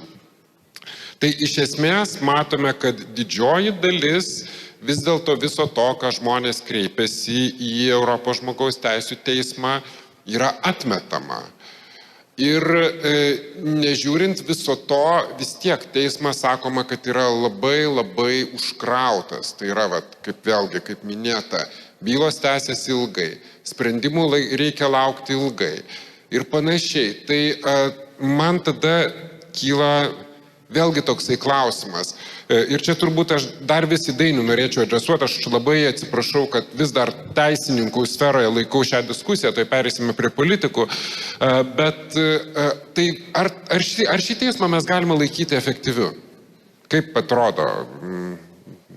Tai iš esmės matome, kad didžioji dalis vis dėlto viso to, ką žmonės kreipiasi į Europos žmogaus teisų teismą, yra atmetama. Ir nežiūrint viso to, vis tiek teismas sakoma, kad yra labai užkrautas. Tai yra, kaip minėta, bylos tęsiasi ilgai, sprendimų reikia laukti ilgai ir panašiai. Tai man tada kyla vėlgi toksai klausimas. Ir čia turbūt aš dar vis į Dainių norėčiau adresuoti, aš labai atsiprašau, kad vis dar teisininkų sferoje laikau šią diskusiją, tai perėsime prie politikų, bet tai ar šį teismą mes galime laikyti efektyviu? Kaip atrodo,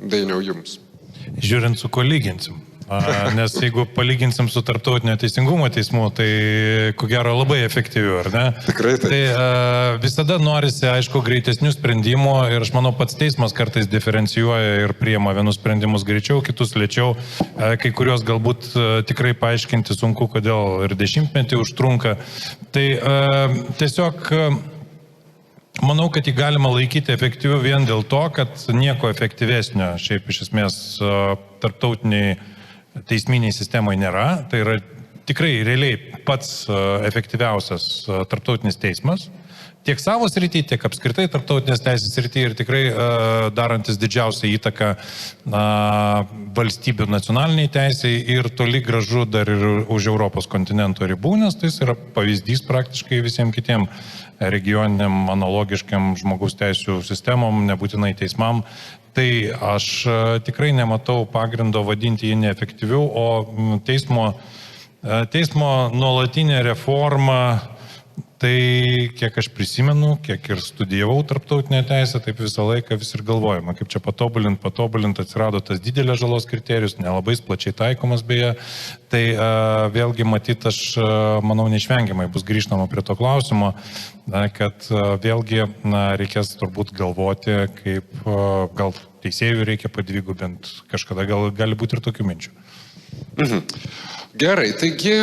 Dainiau, jums? Žiūrint, su ko lyginsim. Nes jeigu palyginsim su tarptautinio teisingumo teismu, tai ko gero labai efektyviu, ar ne? Tikrai taip. Tai visada norisi, aišku, greitesnių sprendimų ir aš manau, pats teismas kartais diferencijuoja ir priima vienus sprendimus greičiau, kitus lėčiau, kai kurios galbūt tikrai paaiškinti sunku, kodėl ir 10-metį užtrunka. Tai tiesiog Manau, kad jį galima laikyti efektyviu vien dėl to, kad nieko efektyvesnio šiaip iš esmės tarptautiniai teisminiai sistemai nėra. Tai yra tikrai realiai pats efektyviausias tarptautinis teismas. Tiek savo srity, tiek apskritai tarptautinės teisės srity ir tikrai darantis didžiausią įtaką valstybių nacionaliniai teisai ir toli gražu dar ir už Europos kontinento ribų, nes tai yra pavyzdys praktiškai visiems kitiem regioniniam analogiškiam žmogaus teisų sistemom, nebūtinai teismam. Tai aš tikrai nematau pagrindo vadinti jį neefektyviu, o teismo nuolatinė reforma. Tai kiek aš prisimenu, kiek ir studijavau tarptautinę teisę, taip visą laiką vis ir galvojama, kaip čia patobulint, atsirado tas didelės žalos kriterijus, nelabai plačiai taikomas beje. Tai vėlgi matyt, aš manau neišvengiamai bus grįžtama prie to klausimo, kad vėlgi reikės turbūt galvoti, kaip gal teisėjų reikia padvigubint, kažkada gali būti ir tokių minčių. Gerai, taigi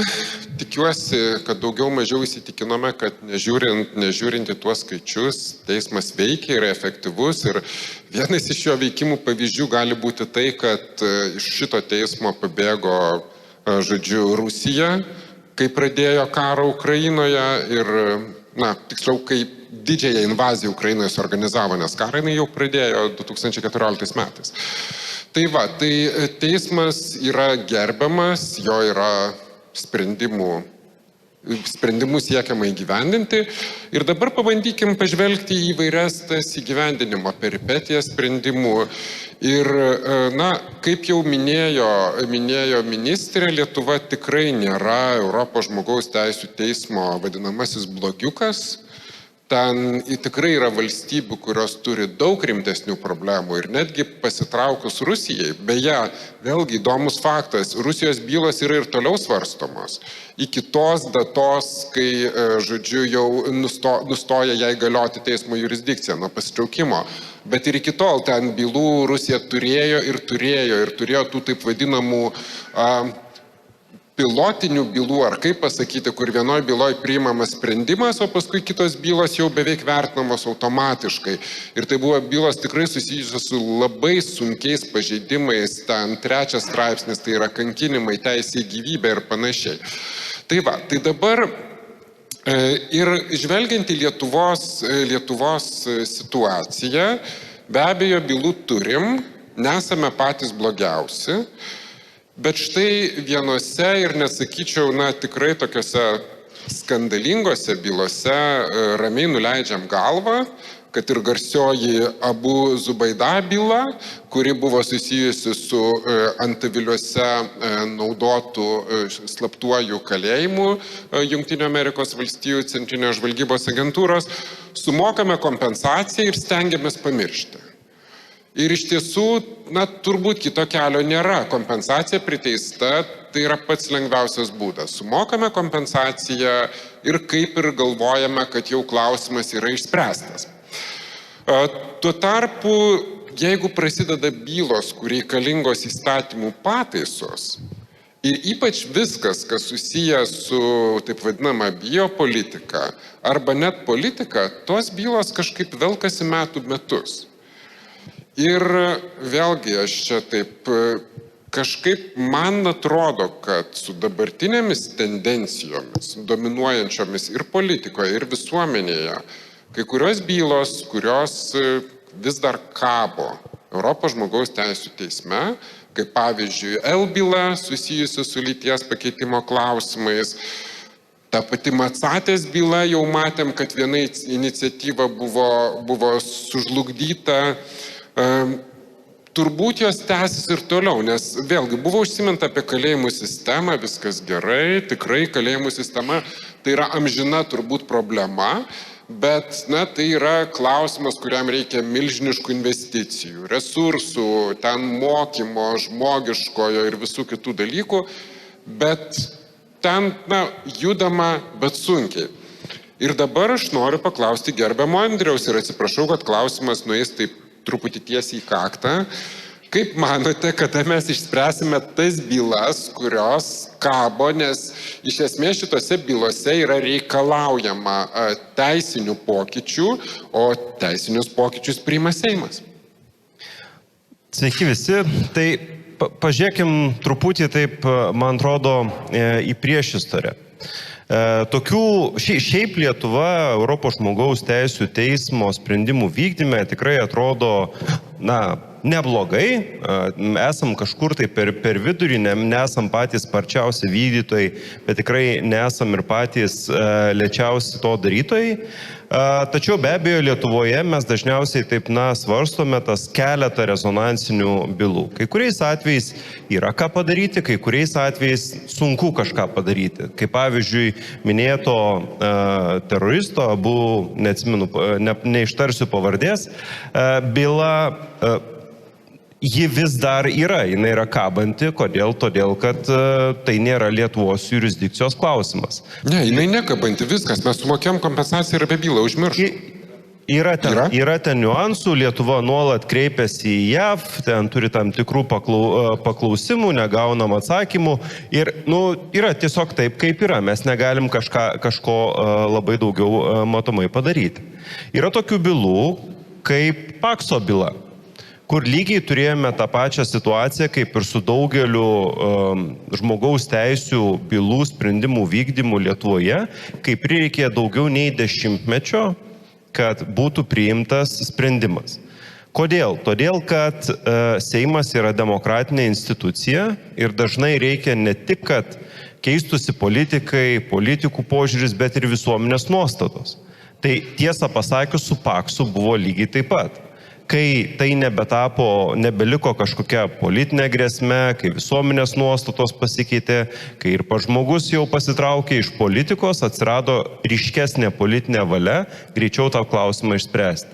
tikiuosi, kad daugiau mažiau įsitikinome, kad nežiūrint į tuos skaičius, teismas veikia, yra efektyvus ir vienas iš jo veikimų pavyzdžių gali būti tai, kad iš šito teismo pabėgo, žodžiu, Rusija, kai pradėjo karą Ukrainoje ir, tiksliau, kai didžiąją invaziją Ukrainoje suorganizavo, nes karą jinai jau pradėjo 2014 metais. Tai teismas yra gerbiamas, jo yra sprendimų siekiama įgyvendinti ir dabar pabandykim pažvelgti į įvairias tas įgyvendinimo peripetijas sprendimų ir, kaip jau minėjo ministrė, Lietuva tikrai nėra Europos žmogaus teisų teismo vadinamasis blogiukas. Ten tikrai yra valstybių, kurios turi daug rimtesnių problemų ir netgi pasitraukus Rusijai, beje, vėlgi įdomus faktas, Rusijos bylos yra ir toliau svarstomos. Iki tos datos, kai, žodžiu, jau nustoja jai galioti teismo jurisdikcija nuo pasitraukimo. Bet ir iki tol ten bylų Rusija turėjo tų taip vadinamų pilotinių bylų, ar kaip pasakyti, kur vienoje byloje priimamas sprendimas, o paskui kitos bylos jau beveik vertinamos automatiškai. Ir tai buvo bylos tikrai susijusios su labai sunkiais pažeidimais, ten 3 straipsnis, tai yra kankinimai, teisė į gyvybę ir panašiai. Tai dabar ir žvelgiant į Lietuvos situaciją, be abejo bylų turim, nesame patys blogiausi. Bet štai vienose ir nesakyčiau, tikrai tokiose skandalingose bylose ramiai nuleidžiam galvą, kad ir garsioji Abu Zubaydah byla, kuri buvo susijusi su Antaviliuose naudotų slaptuoju kalėjimu Jungtinių Amerikos valstijų centrinės žvalgybos agentūros, sumokame kompensaciją ir stengiamės pamiršti. Ir iš tiesų, turbūt kito kelio nėra. Kompensacija priteista, tai yra pats lengviausias būdas. Sumokame kompensaciją ir kaip ir galvojame, kad jau klausimas yra išspręstas. Tuo tarpu, jeigu prasideda bylos, kur reikalingos įstatymų pataisos, ir ypač viskas, kas susiję su taip vadinama biopolitika arba net politika, tos bylos kažkaip velkasi metų metus. Ir vėlgi aš čia taip kažkaip man atrodo, kad su dabartinėmis tendencijomis, dominuojančiomis ir politikoje, ir visuomenėje, kai kurios bylos, kurios vis dar kabo Europos žmogaus teisų teisme, kaip pavyzdžiui L byla susijusi su lyties pakeitimo klausimais, ta pati Macatės byla, jau matėm, kad viena iniciatyva buvo sužlugdyta. Turbūt jos tęsis ir toliau, nes vėlgi buvo užsiminta apie kalėjimų sistemą, viskas gerai, tikrai kalėjimų sistema tai yra amžina turbūt problema, bet tai yra klausimas, kuriam reikia milžiniškų investicijų, resursų, ten mokymo, žmogiškojo ir visų kitų dalykų, bet ten judama, bet sunkiai. Ir dabar aš noriu paklausti gerbiamo Andriaus ir atsiprašau, kad klausimas nueis taip truputį tiesiai į kaktą. Kaip manote, kada mes išspręsime tas bylas, kurios kabo, nes iš esmės šitose bylose yra reikalaujama teisinių pokyčių, o teisinius pokyčius priima Seimas? Sveiki visi. Tai pažiūrėkim truputį taip, man atrodo, į priešistorę. Šiaip Lietuva Europos žmogaus teisių teismo sprendimų vykdyme tikrai atrodo, neblogai, esam kažkur tai per vidurį, nesam patys sparčiausi vykdytojai, bet tikrai nesam ir patys lėčiausi to darytojai. Tačiau be abejo Lietuvoje mes dažniausiai taip svarstome tas keletą rezonansinių bylų. Kai kuriais atvejais yra ką padaryti, kai kuriais atvejais sunku kažką padaryti. Kaip pavyzdžiui minėto teroristo, neatsimenu, neištarsiu pavardės, byla ji vis dar yra, jinai yra kabanti. Kodėl? Todėl, kad tai nėra Lietuvos jurisdikcijos klausimas. Ne, jinai nekabanti, viskas, mes sumokėm kompensaciją ir apie bylą užmiršom. Yra ten niuansų, Lietuva nuolat kreipiasi į JAV, ten turi tam tikrų paklausimų, negaunam atsakymų ir yra tiesiog taip, kaip yra, mes negalim kažko labai daugiau matomai padaryti. Yra tokių bylų, kaip Pakso byla, kur lygiai turėjome tą pačią situaciją, kaip ir su daugeliu žmogaus teisių bylų sprendimų vykdymų Lietuvoje, kai prireikė daugiau nei 10 mečių, kad būtų priimtas sprendimas. Kodėl? Todėl, kad Seimas yra demokratinė institucija ir dažnai reikia ne tik, kad keistųsi politikai, politikų požiūris, bet ir visuomenės nuostatos. Tai tiesą pasakius, su Paksu buvo lygiai taip pat. Kai tai nebeliko kažkokia politinė grėsmė, kai visuomenės nuostatos pasikeitė, kai ir pats žmogus jau pasitraukė iš politikos, atsirado ryškesnė politinė valia, greičiau tą klausimą išspręsti.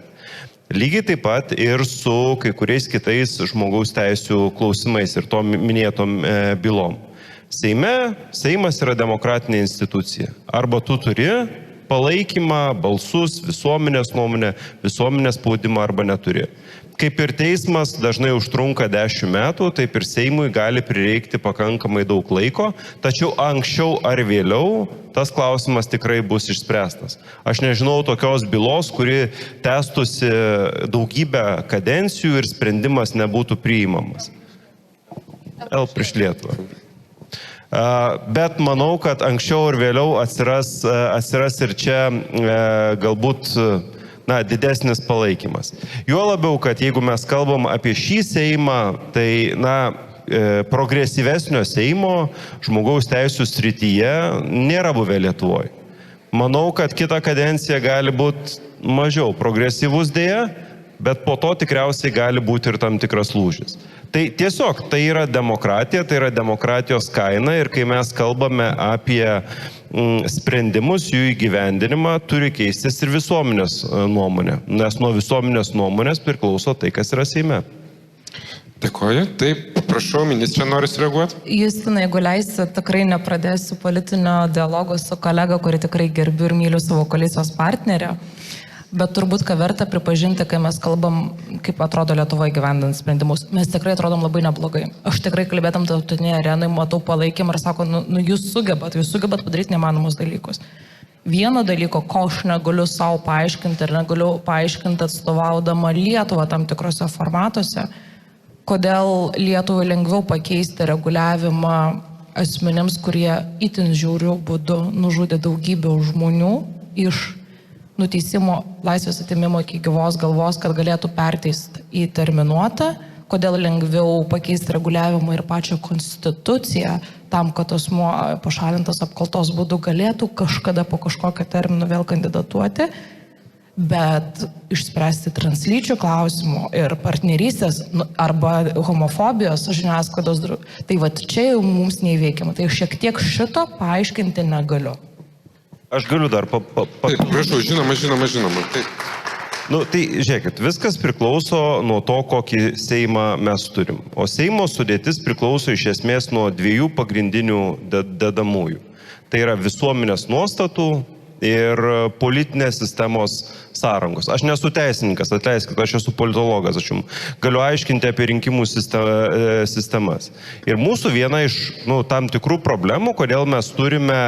Lygiai taip pat ir su kai kuriais kitais žmogaus teisių klausimais ir to minėtom bylom. Seimas yra demokratinė institucija. Arba tu turi palaikymą, balsus, visuomenės nuomonę, visuomenės spaudimą arba neturi. Kaip ir teismas dažnai užtrunka 10 metų, taip ir Seimui gali prireikti pakankamai daug laiko, tačiau anksčiau ar vėliau tas klausimas tikrai bus išspręstas. Aš nežinau tokios bylos, kuri tęstųsi daugybę kadencijų ir sprendimas nebūtų priimamas. Prieš Lietuvą. Bet manau, kad anksčiau ir vėliau atsiras ir čia galbūt didesnis palaikymas. Juo labiau, kad jeigu mes kalbam apie šį Seimą, tai progresyvesnio Seimo žmogaus teisių srityje nėra buvę Lietuvoje. Manau, kad kita kadencija gali būti mažiau progresyvus dėja, bet po to tikriausiai gali būti ir tam tikras lūžis. Tai tiesiog tai yra demokratija, tai yra demokratijos kaina ir kai mes kalbame apie sprendimus, jų įgyvendinimą, turi keistis ir visuomenės nuomonė, nes nuo visuomenės nuomonės priklauso tai, kas yra Seime. Dėkoju. Taip, prašau, ministrė nori sureaguoti. Justina, jeigu leisi, tikrai nepradėsiu politinio dialogo su kolega, kurį tikrai gerbiu ir myliu savo koalicijos partnerę. Bet turbūt, ką verta pripažinti, kai mes kalbam, kaip atrodo Lietuvoje gyvendant sprendimus, mes tikrai atrodom labai neblogai. Aš tikrai kalbėtam tarptautinėje arenai, matau palaikymą ir sako, jūs sugebat padaryti nemanomus dalykus. Vieno dalyko, ko aš negaliu savo paaiškinti ir negaliu paaiškinti atstovaudama Lietuvą tam tikrose formatuose, kodėl Lietuvai lengviau pakeisti reguliavimą asmenims, kurie itin žiauriu būdu nužudė daugybę žmonių iš nuteisimo laisvės atėmimo iki gyvos galvos, kad galėtų perteisti į terminuotą, kodėl lengviau pakeisti reguliavimą ir pačią konstituciją, tam, kad asmuo pašalintas apkaltos būdu galėtų kažkada po kažkokio termino vėl kandidatuoti, bet išspręsti translyčių klausimų ir partnerystės arba homofobijos žiniasklaidos. Tai čia jau mums neįveikiama. Tai šiek tiek šito paaiškinti negaliu. Aš galiu dar Taip, prašau, žinoma. Taip. Tai žiūrėkit, viskas priklauso nuo to, kokį Seimą mes turim. O Seimo sudėtis priklauso iš esmės nuo 2 pagrindinių dedamųjų. Tai yra visuomenės nuostatų ir politinės sistemos sąrangos. Aš nesu teisininkas, atleiskit, aš esu politologas, aš jums galiu aiškinti apie rinkimų sistemas. Ir mūsų viena iš tam tikrų problemų, kodėl mes turime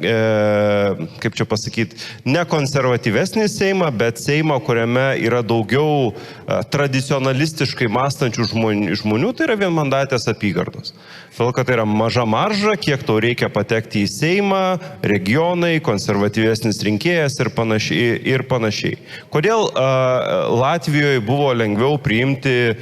kaip čia pasakyti, ne konservatyvesnį Seimą, bet Seimą, kuriame yra daugiau tradicionalistiškai mąstančių žmonių, tai yra vienmandatės apygardos. Todėl, kad tai yra maža marža, kiek tau reikia patekti į Seimą, regionai, konservatyvesnis rinkėjas ir panašiai. Kodėl Latvijoje buvo lengviau priimti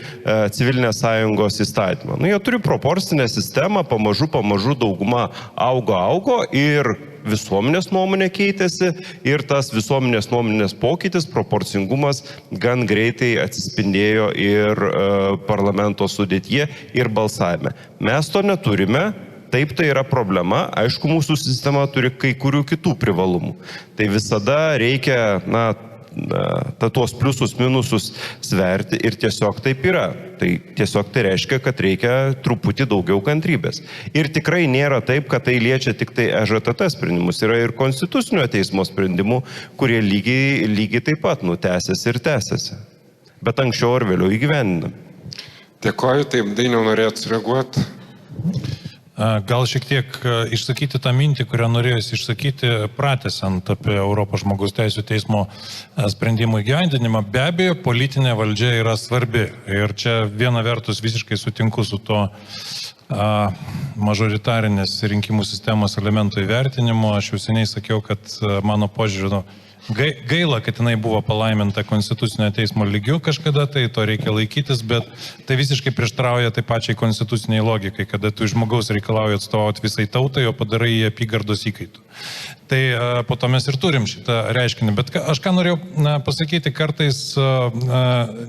civilinės sąjungos įstatymą? Jie turi proporcinę sistemą, pamažu dauguma augo ir visuomenės nuomonė keitėsi ir tas visuomenės nuomonės pokytis, proporcingumas gan greitai atsispindėjo ir parlamento sudėtyje ir balsavime. Mes to neturime, taip tai yra problema, aišku, mūsų sistema turi kai kurių kitų privalumų. Tai visada reikia, tuos pliusus, minusus sverti ir tiesiog taip yra. Tai tiesiog tai reiškia, kad reikia truputį daugiau kantrybės. Ir tikrai nėra taip, kad tai liečia tik tai EŽTT sprendimus. Yra ir konstitucinio teismo sprendimų, kurie lygiai taip pat tęsiasi. Bet anksčiau ar vėliau įgyvendinami. Dėkoju, taip, Dainiau norėtų sureaguoti. Gal šiek tiek išsakyti tą mintį, kurią norėjusi išsakyti, pratęsiant apie Europos žmogaus teisų teismo sprendimų įgyvendinimą. Be abejo, politinė valdžia yra svarbi. Ir čia viena vertus visiškai sutinku su to mažoritarinės rinkimų sistemos elementų įvertinimu. Aš jau seniai sakiau, kad mano požiūriu, gaila, kad jinai buvo palaiminta konstitucinio teismo lygiu kažkada, tai to reikia laikytis, bet tai visiškai prieštrauja tai pačiai konstituciniai logikai, kada tu iš žmogaus reikalauji atstovauti visai tautai, o padarai į apygardos įkaitų. Tai po to mes ir turim šitą reiškinį. Bet aš ką norėjau pasakyti, kartais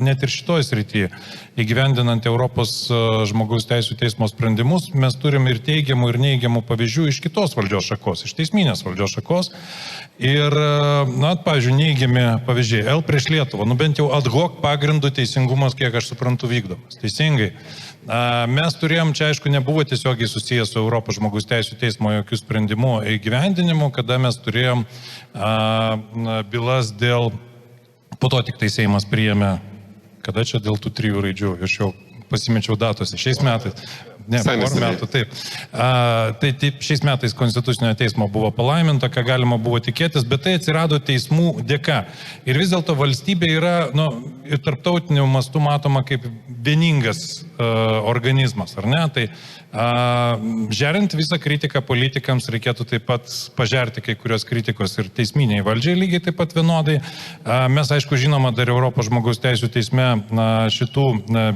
net ir šitoj srityje, įgyvendinant Europos žmogaus teisų teismo sprendimus, mes turim ir teigiamų, ir neigiamų pavyzdžių iš kitos valdžios šakos, iš teisminės valdžios šakos. Ir, pavyzdžiui, neigiami pavyzdžiai. L prieš Lietuvą, bent jau ad hoc pagrindų teisingumas, kiek aš suprantu, vykdomas. Teisingai. Mes turėjom, čia aišku, nebuvo tiesiogiai susijęs su Europos žmogaus teisų teismo jokių sprendimų įgyvendinimu, kada mes turėjom bylas dėl, po to tik tai Seimas priėmė, kada čia dėl tų 3 raidžių, aš jau pasimečiau datose, šiais metais. Ne, porą metų, taip. Tai šiais metais Konstitucinio teismo buvo palaiminta, ką galima buvo tikėtis, bet tai atsirado teismų dėka. Ir vis dėlto valstybė yra, ir tarptautiniu mastu matoma kaip vieningas organizmas, ar ne? Tai žerint visą kritiką politikams reikėtų taip pat pažerti kai kurios kritikos ir teisminiai valdžiai lygiai taip pat vienodai. Mes, aišku, žinoma, dar Europos žmogaus teisų teisme šitų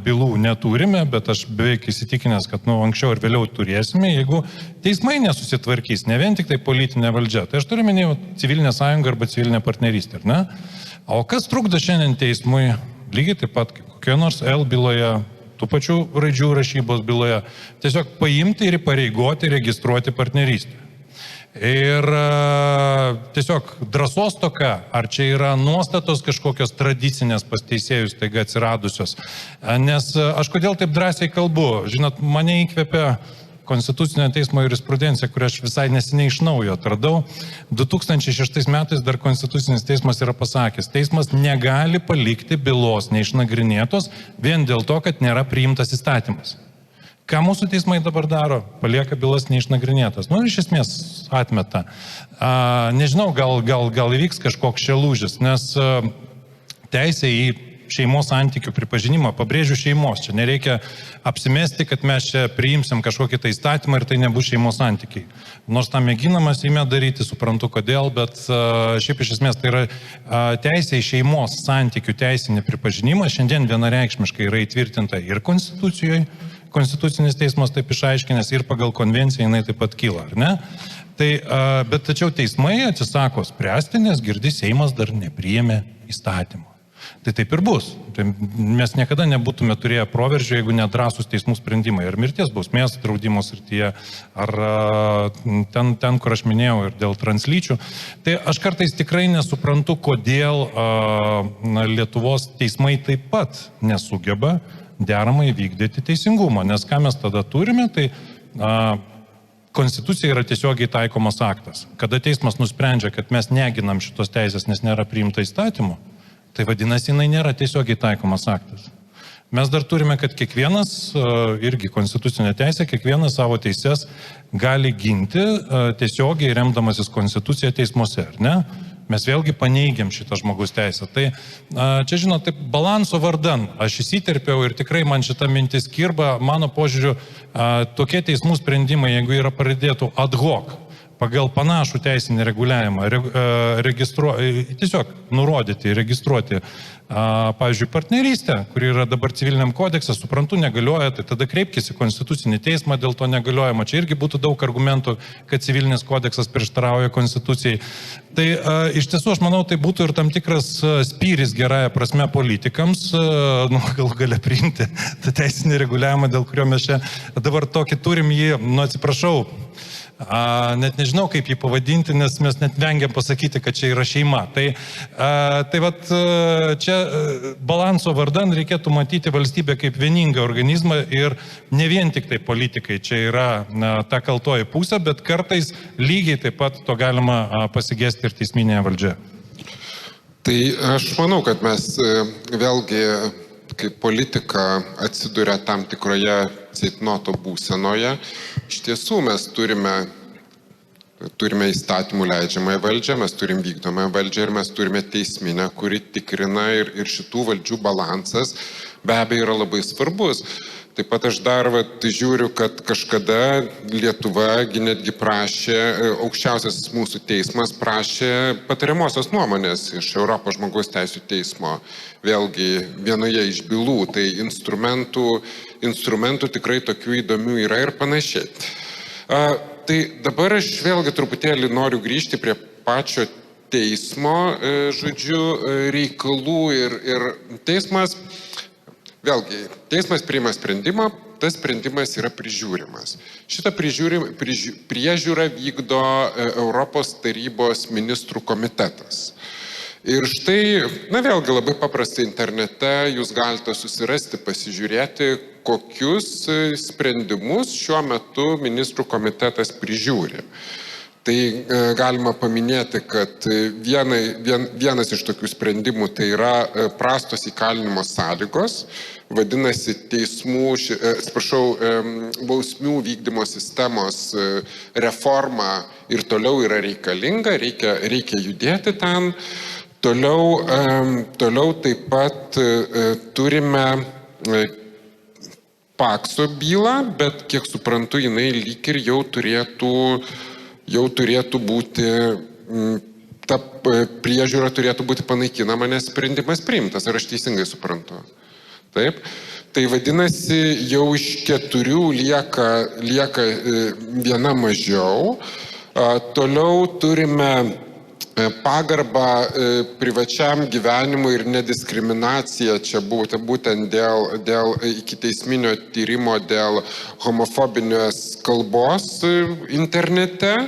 bylų neturime, bet aš beveik įsitikinęs, kad anksčiau ir vėliau turėsime, jeigu teismai nesusitvarkys, ne vien tik tai politinė valdžia. Tai aš turiu minėjau civilinę sąjungą arba civilinę partnerystę, ar ne? O kas trukdo šiandien teismui, lygiai taip pat kaip kokioje nors L byloje, tų pačių raidžių rašybos byloje, tiesiog paimti ir įpareigoti registruoti partnerystę. Ir tiesiog drąsos toka, ar čia yra nuostatos kažkokios tradicinės pas teisėjus taiga atsiradusios. Nes aš kodėl taip drąsiai kalbu, žinot, mane įkvėpia Konstitucinio teismo jurisprudencija, kurią aš visai neseniai iš naujo atradau. 2006 metais dar Konstitucinis teismas yra pasakęs, teismas negali palikti bylos neišnagrinėtos vien dėl to, kad nėra priimtas įstatymas. Ką mūsų teismai dabar daro? Palieka bylas neišnagrinėtas. Iš esmės atmeta. Nežinau, gal įvyks kažkoks čia lūžis, nes teisė į šeimos santykių pripažinimą, pabrėžiu šeimos, čia nereikia apsimesti, kad mes čia priimsim kažkokį tai įstatymą ir tai nebus šeimos santykiai. Nors tą mėginama Seime daryti, suprantu kodėl, bet šiaip iš esmės tai yra teisė į šeimos santykių teisinį pripažinimą, šiandien vienareikšmiškai yra įtvirtinta ir Konstitucijoje, Konstitucinis teismas taip išaiškinęs ir pagal konvenciją jinai taip pat kyla, ar ne? Bet tačiau teismai atsisako spręsti, nes girdi Seimas dar nepriėmė įstatymą. Tai taip ir bus. Tai mes niekada nebūtume turėję proveržio, jeigu nedrąsūs teismų sprendimai. Ar mirties bausmės draudimo srityje, ar ten, kur aš minėjau, ir dėl translyčių. Tai aš kartais tikrai nesuprantu, kodėl Lietuvos teismai taip pat nesugeba deramai vykdyti teisingumą. Nes ką mes tada turime, tai konstitucija yra tiesiogiai taikomas aktas. Kada teismas nusprendžia, kad mes neginam šitos teisės, nes nėra priimta įstatymu, tai vadinasi, jinai nėra tiesiogiai taikomas aktas. Mes dar turime, kad kiekvienas, irgi konstitucinė teisė, kiekvienas savo teises gali ginti tiesiogiai remdamasis konstituciją teismuose, ar ne? Mes vėlgi paneigiam šitą žmogus teisę. Tai čia, žinot, taip balanso vardan aš įsiterpiau ir tikrai man šitą mintis kirba, mano požiūriu, tokie teismų sprendimai, jeigu yra pradėtų ad hoc, pagal panašų teisinį reguliavimą, tiesiog nurodyti, registruoti, pavyzdžiui, partnerystę, kuri yra dabar civiliniam kodekse, suprantu, negalioja, tai tada kreipkis į konstitucinį teismą dėl to negaliojimo. Čia irgi būtų daug argumentų, kad civilinis kodeksas prieštarauja konstitucijai. Tai iš tiesų, aš manau, tai būtų ir tam tikras spyris gerąją prasme politikams, gal galia priimti tą teisinį reguliavimą, dėl kurio mes čia dabar tokį turim jį, atsiprašau, net nežinau, kaip jį pavadinti, nes mes net vengiam pasakyti, kad čia yra šeima. Tai vat čia balanso vardan reikėtų matyti valstybę kaip vieningą organizmą ir ne vien tik tai politikai čia yra ta kaltoji pusė, bet kartais lygiai taip pat to galima pasigesti ir teisminėje valdžioje. Tai aš manau, kad mes vėlgi kaip politika atsiduria tam tikroje ceitnoto būsenoje. Iš tiesų mes turime įstatymų leidžiamąją valdžią, mes turim vykdomąją valdžią ir mes turime teisminę, kuri tikrina ir šitų valdžių balansas be abejo yra labai svarbus. Taip pat aš dar žiūriu, kad kažkada Lietuva netgi prašė, aukščiausiasis mūsų teismas prašė patariamosios nuomonės iš Europos žmogaus teisių teismo. Vėlgi vienoje iš bylų, tai instrumentų tikrai tokių įdomių yra ir panašiai. Tai dabar aš vėlgi truputėlį noriu grįžti prie pačio teismo, reikalų ir teismas. Vėlgi, teismas priima sprendimą, tas sprendimas yra prižiūrimas. Šitą priežiūrą vykdo Europos tarybos ministrų komitetas. Ir štai, vėlgi labai paprastai internete jūs galite susirasti, pasižiūrėti, kokius sprendimus šiuo metu ministrų komitetas prižiūri. Tai galima paminėti, kad vienas iš tokių sprendimų tai yra prastos įkalinimo sąlygos, vadinasi bausmių vykdymo sistemos reforma ir toliau yra reikalinga, reikia judėti ten. Toliau taip pat turime Pakso bylą, bet kiek suprantu, jinai lyg ir jau turėtų būti, ta priežiūra turėtų būti panaikinama, nes sprendimas priimtas, ar aš teisingai suprantu? Taip. Tai vadinasi, jau iš 4 lieka viena mažiau. Toliau turime pagarbą privačiam gyvenimui ir nediskriminaciją čia būtent dėl ikiteisminio tyrimo dėl homofobinės kalbos internete.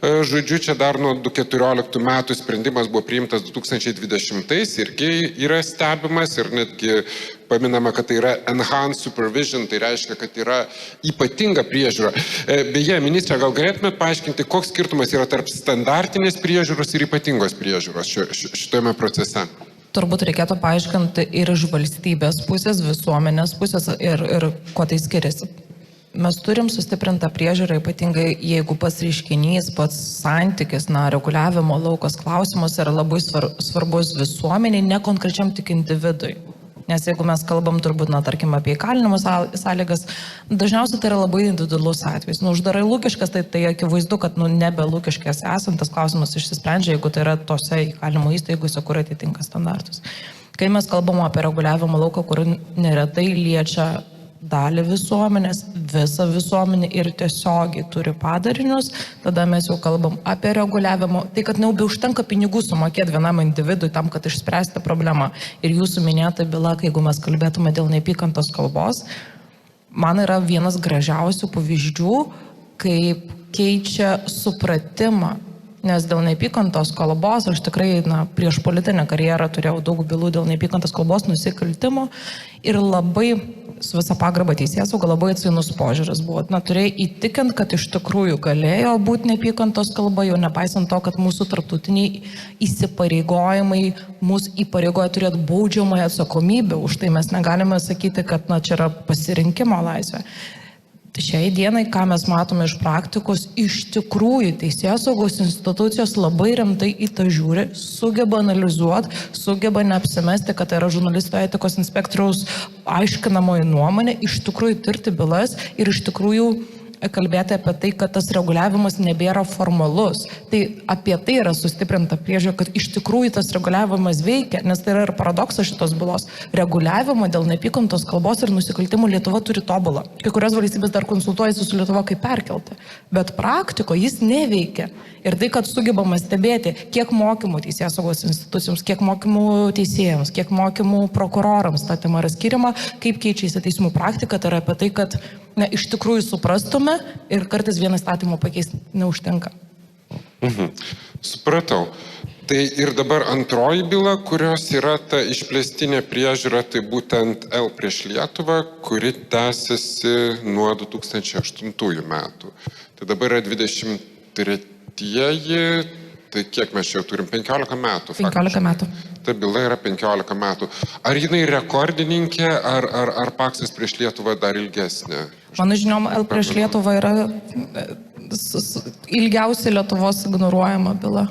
Žodžiu, čia dar nuo 2014 metų sprendimas buvo priimtas 2020 irgi yra stebimas ir netgi paminama, kad tai yra enhanced supervision, tai reiškia, kad yra ypatinga priežiūra. Beje, ministrė, gal galėtumėt paaiškinti, koks skirtumas yra tarp standartinės priežiūros ir ypatingos priežiūros šitame procese? Turbūt reikėtų paaiškinti ir iš valstybės pusės, visuomenės pusės ir kuo tai skiriasi. Mes turim sustiprintą priežiūrą, ypatingai jeigu pats reiškinys, pats santykis, reguliavimo laukas klausimas yra labai svarbus visuomeniai, ne konkrečiam tik individui. Nes jeigu mes kalbam turbūt, tarkim, apie įkalinimo sąlygas, dažniausiai tai yra labai individualus atvejs. Uždarai Lukiškės, tai akivaizdu, kad nebe Lukiškės esantas klausimas išsisprendžia, jeigu tai yra tose įkalinimo įstaigose, kur atitinka standartus. Kai mes kalbam apie reguliavimo lauką, kur neretai liečia dalį visuomenės, visą visuomenę ir tiesiogiai turi padarinius, tada mes jau kalbam apie reguliavimo, tai kad neužtenka pinigų sumokėti vienam individui tam, kad išspręsti problemą. Ir jūsų minėta byla, jeigu mes kalbėtume dėl neapykantos kalbos, man yra vienas gražiausių pavyzdžių, kaip keičia supratimą Nes dėl neapykantos kalbos aš tikrai prieš politinę karjerą turėjau daug bylų dėl neapykantos kalbos nusikaltimų ir labai su visą pagarbą teisėsauga labai atsainus požiūris buvo. Turėjai įtikinti, kad iš tikrųjų galėjo būti neapykantos kalba, jau nepaisant to, kad mūsų tarptautiniai įsipareigojimai mūsų įpareigoja turėti baudžiamąją atsakomybę. Už tai mes negalime sakyti, kad čia yra pasirinkimo laisvė. Šiai dienai, ką mes matome iš praktikos, iš tikrųjų teisėsaugos institucijos labai rimtai į tą žiūri, sugeba analizuoti, sugeba neapsimesti, kad tai yra žurnalisto etikos inspektoriaus aiškinamoji nuomonė, iš tikrųjų tirti bylas ir iš tikrųjų kalbėti apie tai, kad tas reguliavimas nebėra formalus. Tai apie tai yra sustiprinta priežiūra, kad iš tikrųjų tas reguliavimas veikia, nes tai yra ir paradoksas šitos bylos. Reguliavimo dėl neapykantos kalbos ir nusikaltimų Lietuva turi tobulą. Kai kurios valstybės dar konsultuojasi su Lietuva kaip perkelti, bet praktiko jis neveikia. Ir tai, kad sugebama stebėti, kiek mokymų teisėsaugos institucijoms, kiek mokymų teisėjams, kiek mokymų prokurorams ta tema yra skiriama, kaip keičiasi teismų praktika, tai yra apie tai, kad iš tikrųjų suprastume ir kartais vieną statymą pakeisti neužtenka. Supratau. Tai ir dabar antroji byla, kurios yra ta išplėstinė priežiūra, tai būtent L prieš Lietuvą, kuri tęsiasi nuo 2008 metų. Tai dabar yra 23-ieji, tai kiek mes čia jau turim? 15 metų. 15 metų. Ta byla yra 15 metų. Ar jinai rekordininkė, ar Paksas prieš Lietuvą dar ilgesnė? Mano žiniom, L prieš Lietuvą yra ilgiausia Lietuvos ignoruojama byla.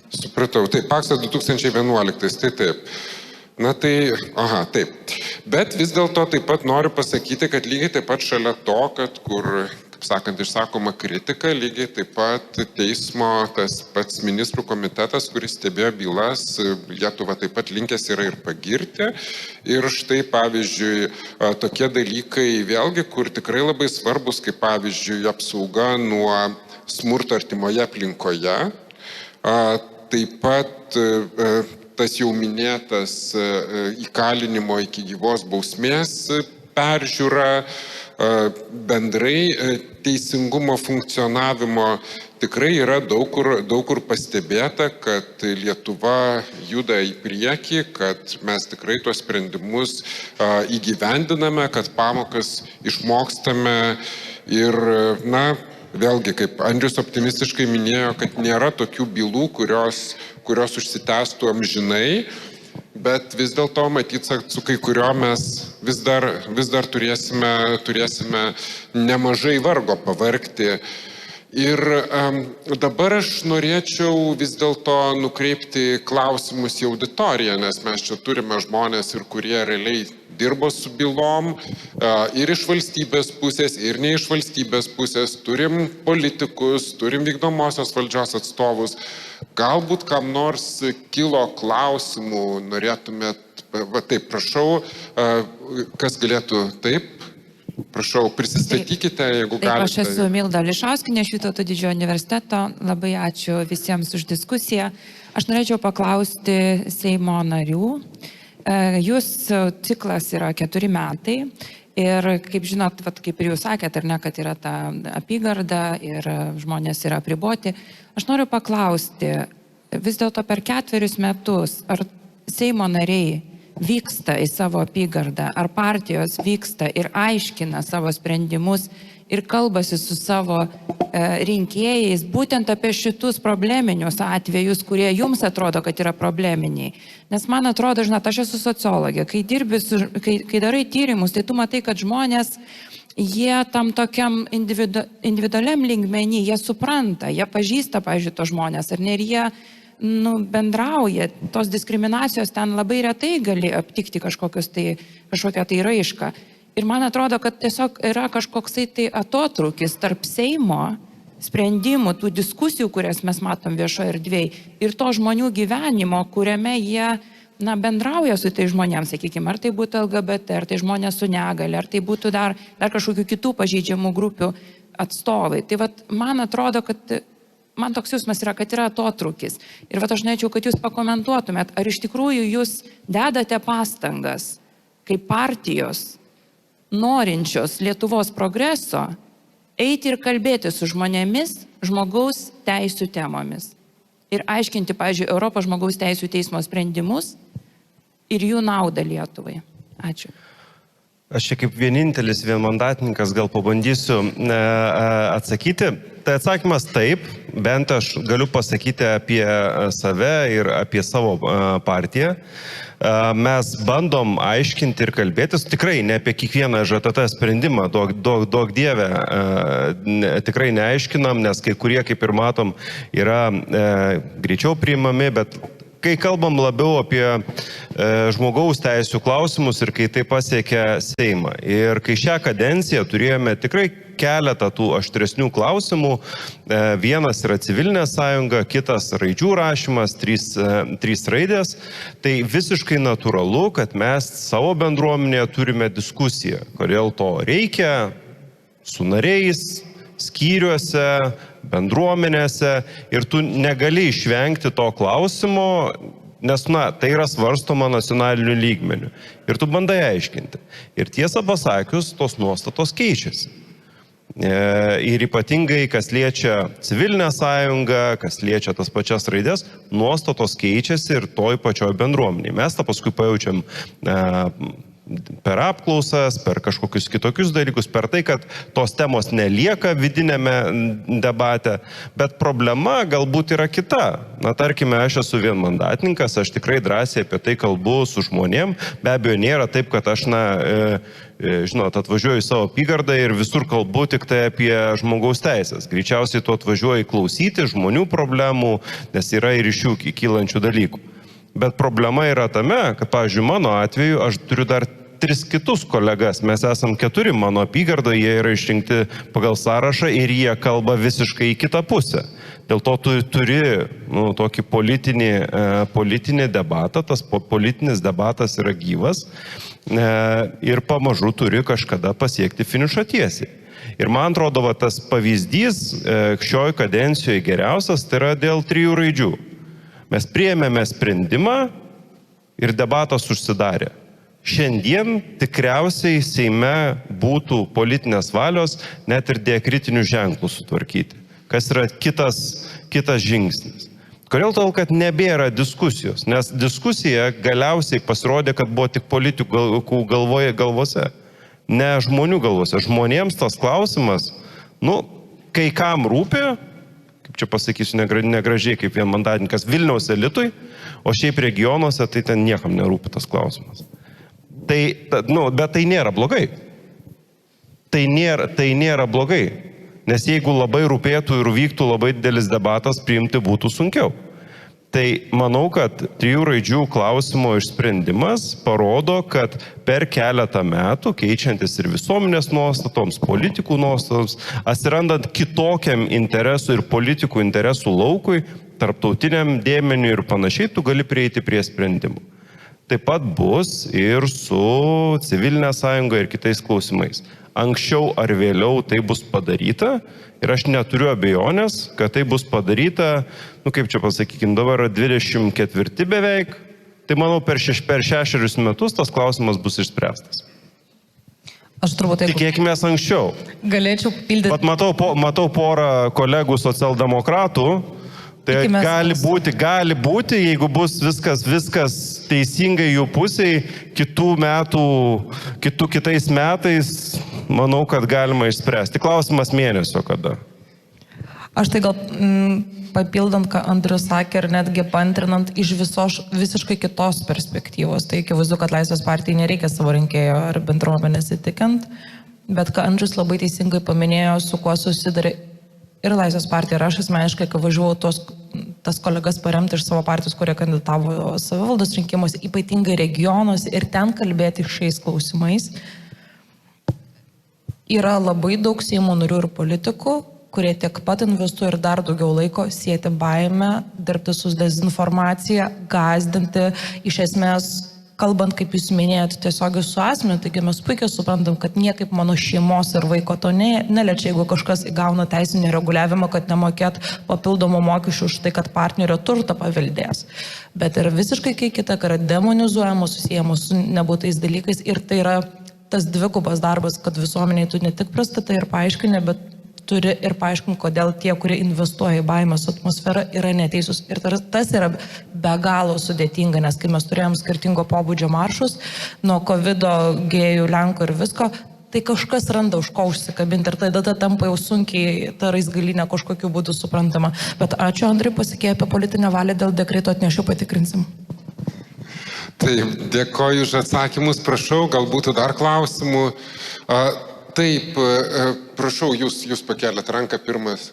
Supratau. Tai Paksas 2011, tai taip. Taip. Bet vis dėlto taip pat noriu pasakyti, kad lygiai taip pat šalia to, kad kur, kaip sakant, išsakoma kritika, lygiai taip pat teismo tas pats ministrų komitetas, kuris stebėjo bylas, Lietuva taip pat linkęs yra ir pagirti. Ir štai, pavyzdžiui, tokie dalykai vėlgi, kur tikrai labai svarbus, kaip pavyzdžiui, apsauga nuo smurto artimoje aplinkoje. Taip pat tas jau minėtas įkalinimo iki gyvos bausmės peržiūra, bendrai teisingumo funkcionavimo tikrai yra daug kur pastebėta, kad Lietuva juda į priekį, kad mes tikrai tuos sprendimus įgyvendiname, kad pamokas išmokstame ir, vėlgi, kaip Andrius optimistiškai minėjo, kad nėra tokių bylų, kurios užsitęstų amžinai, bet vis dėlto matyt, su kai kurio mes vis dar turėsime nemažai vargo pavargti. Ir dabar aš norėčiau vis dėlto nukreipti klausimus į auditoriją, nes mes čia turime žmonės ir kurie realiai dirbo su bylom ir iš valstybės pusės, ir ne iš valstybės pusės. Turim politikus, turim vykdomosios valdžios atstovus. Galbūt kam nors kilo klausimų, norėtumėt, taip, prašau, kas galėtų taip? Prašau, prisistatykite, jeigu galite. Taip, aš esu Milda Lišauskinė iš Vytauto didžiojo universiteto. Labai ačiū visiems už diskusiją. Aš norėčiau paklausti Seimo narių. Jūsų ciklas yra 4 metai ir, kaip žinot, kaip ir jūs sakėt, ar ne, kad yra ta apygarda ir žmonės yra apriboti. Aš noriu paklausti, vis dėlto per 4 metus, ar Seimo nariai vyksta į savo apygardą, ar partijos vyksta ir aiškina savo sprendimus ir kalbasi su savo rinkėjais būtent apie šitus probleminius atvejus, kurie jums atrodo, kad yra probleminiai. Nes man atrodo, žinot, aš esu sociologė, kai darai tyrimus, tai tu matai, kad žmonės, jie tam tokiam individualiam lygmenį, jie supranta, jie pažįsta, pavyzdžiui, to žmonės, ar ne, ir jie bendrauja, tos diskriminacijos ten labai retai gali aptikti kažkokią tai raišką. Ir man atrodo, kad tiesiog yra kažkoksai tai atotrūkis tarp Seimo sprendimų, tų diskusijų, kurias mes matom viešoje erdvėje, ir to žmonių gyvenimo, kuriame jie bendrauja su tai žmonėms, sakykime, ar tai būtų LGBT, ar tai žmonės su negale, ar tai būtų dar kažkokių kitų pažeidžiamų grupių atstovai. Tai man atrodo, kad man toks jausmas yra, kad yra atotrūkis. Ir aš norėčiau, kad jūs pakomentuotumėt, ar iš tikrųjų jūs dedate pastangas, kaip partijos, norinčios Lietuvos progreso, eiti ir kalbėti su žmonėmis, žmogaus teisų temomis ir aiškinti, pavyzdžiui, Europos žmogaus teisų teismo sprendimus ir jų naudą Lietuvai? Ačiū. Aš čia kaip vienintelis vienmandatininkas gal pabandysiu atsakyti. Tai atsakymas taip, bent aš galiu pasakyti apie save ir apie savo partiją. Mes bandom aiškinti ir kalbėtis, tikrai ne apie kiekvieną ŽTT sprendimą, duok dievę, tikrai neaiškinam, nes kai kurie, kaip ir matom, yra greičiau priimami, bet kai kalbam labiau apie žmogaus teisų klausimus ir kai tai pasiekia Seimą. Ir kai šią kadenciją turėjome tikrai keletą tų aštresnių klausimų, vienas yra civilinė sąjunga, kitas raidžių rašymas, trys raidės, tai visiškai natūralu, kad mes savo bendruomenėje turime diskusiją, kodėl to reikia su nariais, skyriuose, bendruomenėse ir tu negali išvengti to klausimo, nes, tai yra svarstoma nacionaliniu lygmeniu. Ir tu bandai aiškinti. Ir tiesą pasakius, tos nuostatos keičiasi. Ir ypatingai, kas liečia civilinę sąjungą, kas liečia tas pačias raidės, nuostatos keičiasi ir toj pačioj bendruomeniai. Mes tą paskui pajaučiam per apklausas, per kažkokius kitokius dalykus, per tai, kad tos temos nelieka vidinėme debate, bet problema galbūt yra kita. Tarkime, aš esu vienmandatininkas, aš tikrai drąsiai apie tai kalbu su žmonėm, be abejo nėra taip, kad aš, žinot, atvažiuoju į savo apygardą ir visur kalbu tik tai apie žmogaus teisės. Greičiausiai tu atvažiuoji klausyti žmonių problemų, nes yra ir iš jų kylančių dalykų. Bet problema yra tame, kad, pavyzdžiui, mano atveju aš turiu dar 3 kitus kolegas. Mes esam 4 mano apygardoje, jie yra išrinkti pagal sąrašą ir jie kalba visiškai į kitą pusę. Dėl to tu turi tokį politinį debatą, tas politinis debatas yra gyvas ir pamažu turi kažkada pasiekti finišo tiesiai. Ir man atrodo, tas pavyzdys šioj kadencijoje geriausias, tai yra dėl 3 raidžių. Mes priėmėme sprendimą ir debatas užsidarė. Šiandien tikriausiai Seime būtų politinės valios net ir diakritinių ženklų sutvarkyti. Kas yra kitas žingsnis. Kodėl? Todėl, kad nebėra diskusijos. Nes diskusija galiausiai pasirodė, kad buvo tik politikų galvose. Ne žmonių galvose. Žmonėms tas klausimas, kai kam rūpi, čia pasakysiu negražiai kaip vienmandatininkas, Vilniaus elitui, o šiaip regionuose tai ten niekam nerūpi tas klausimas. Bet tai nėra blogai. Tai nėra blogai. Nes jeigu labai rūpėtų ir vyktų labai didelis debatas, priimti būtų sunkiau. Tai manau, kad 3 raidžių klausimo išsprendimas parodo, kad per keletą metų, keičiantis ir visuomenės nuostatoms, politikų nuostatoms, atsirandant kitokiam interesų ir politikų interesų laukui, tarptautiniam dėmeniui ir panašiai, tu gali prieiti prie sprendimų. Taip pat bus ir su civilinė sąjunga ir kitais klausimais. Anksčiau ar vėliau tai bus padaryta ir aš neturiu abejonės, kad tai bus padaryta, kaip čia pasakykime, dabar 24 beveik, tai manau per 6 metus tas klausimas bus išspręstas. Aš turbūt taip. Tikėkime anksčiau. Galėčiau pildyti. Bet matau porą kolegų socialdemokratų, tai gali būti, jeigu bus viskas teisingai jų pusiai, kitais metais, manau, kad galima išspręsti. Klausimas mėnesio kada. Aš tai gal papildant, ką Andrius sakė ir netgi paantrinant iš visiškai kitos perspektyvos. Tai akivaizdu, kad Laisvės partijai nereikia savo rinkėjo ar bendruomenės įtikint, bet ką Andrius labai teisingai paminėjo, su kuo susidarė ir Laisvės partija. Ir aš asmeniškai, kai važiuoju tas kolegas paremti iš savo partijos, kurie kandidatavo savivaldos rinkimuose, ypatingai regionuose ir ten kalbėti šiais klausimais, yra labai daug Seimo narių ir politikų, kurie tiek pat investuoja ir dar daugiau laiko sieti baimę, dirbti su dezinformacija, gąsdinti, iš esmės, kalbant, kaip jūs minėjot, tiesiogiai su asmeniu, taigi mes puikiai suprantam, kad niekaip mano šeimos ir vaiko to neliečia, jeigu kažkas įgauna teisinį reguliavimą, kad nemokėt papildomų mokesčių už tai, kad partnerio turtą paveldės. Bet yra visiškai kita, kad yra demonizuojamos, susijęmos su nebūtais dalykais ir tai yra tas dvigubas darbas, kad visuomeniai tu ne tik pristatai ir paaiškini, bet turi ir paaiškinti, kodėl tie, kurie investuoja į baimės atmosferą, yra neteisūs. Ir tas yra be galo sudėtinga, nes kai mes turėjom skirtingo pobūdžio maršus, nuo COVID-o, gėjų, lenkų ir visko, tai kažkas randa už ko užsikabinti ir tada tampa jau sunkiai ta raizgalinė kažkokiu būdu suprantama. Bet ačiū, Andrai, pasakė apie politinę valią dėl dekreto atnešiu, patikrinsim. Taip, dėkoju už atsakymus, prašau, gal būtų dar klausimų. Taip, prašau, jūs pakeliat ranką pirmas.